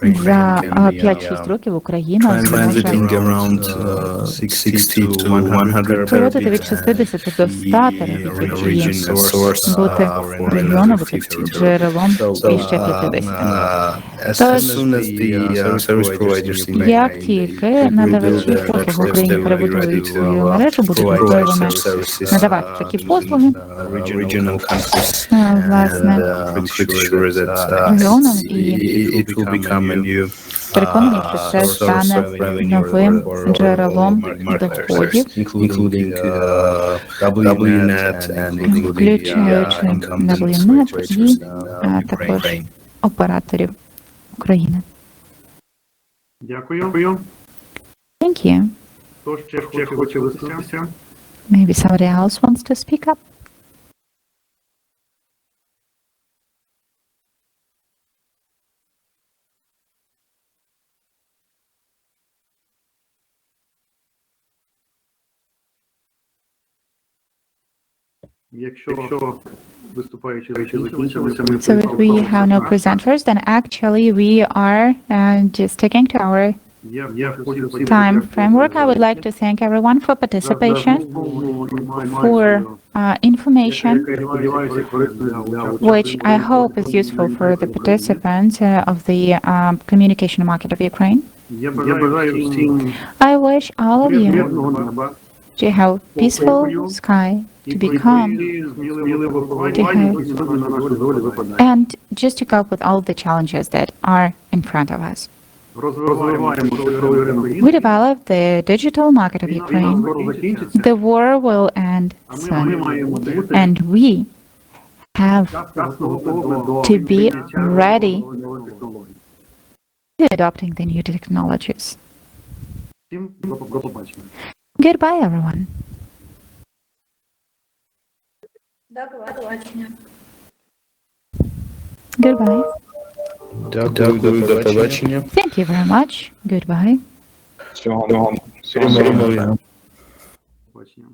за 5-6 років Україна зможе проводити від 60 до 100 терабітів і бути регіоном, бути джерелом і ще 50. Тож, як тільки надавачі послуг в Україні перебудують свою мережу, будуть готовими надавати такі послуги, власне, регіонам і переконані, що це стане новим джерелом доходів, включаючи WNET і також операторів України. Дякую. Thank you. Хто ще хоче висловитися? Maybe somebody else wants to speak up? Якщо виступаючи закінчилися, ми So if we have no presenters, then actually we are just sticking to our time framework. I would like to thank everyone for participation, for information, which I hope is useful for the participants of the communication market of Ukraine. I wish all of you to have peaceful sky, to be calm, to have, and just to cope with all the challenges that are in front of us. We develop the digital market of Ukraine. The war will end soon, and we have to be ready to adopting the new technologies. Всім до побачення. Goodbye, everyone. До побачення. Goodbye. Дякую, до побачення. Thank you very much. Goodbye. Всього. Побачення.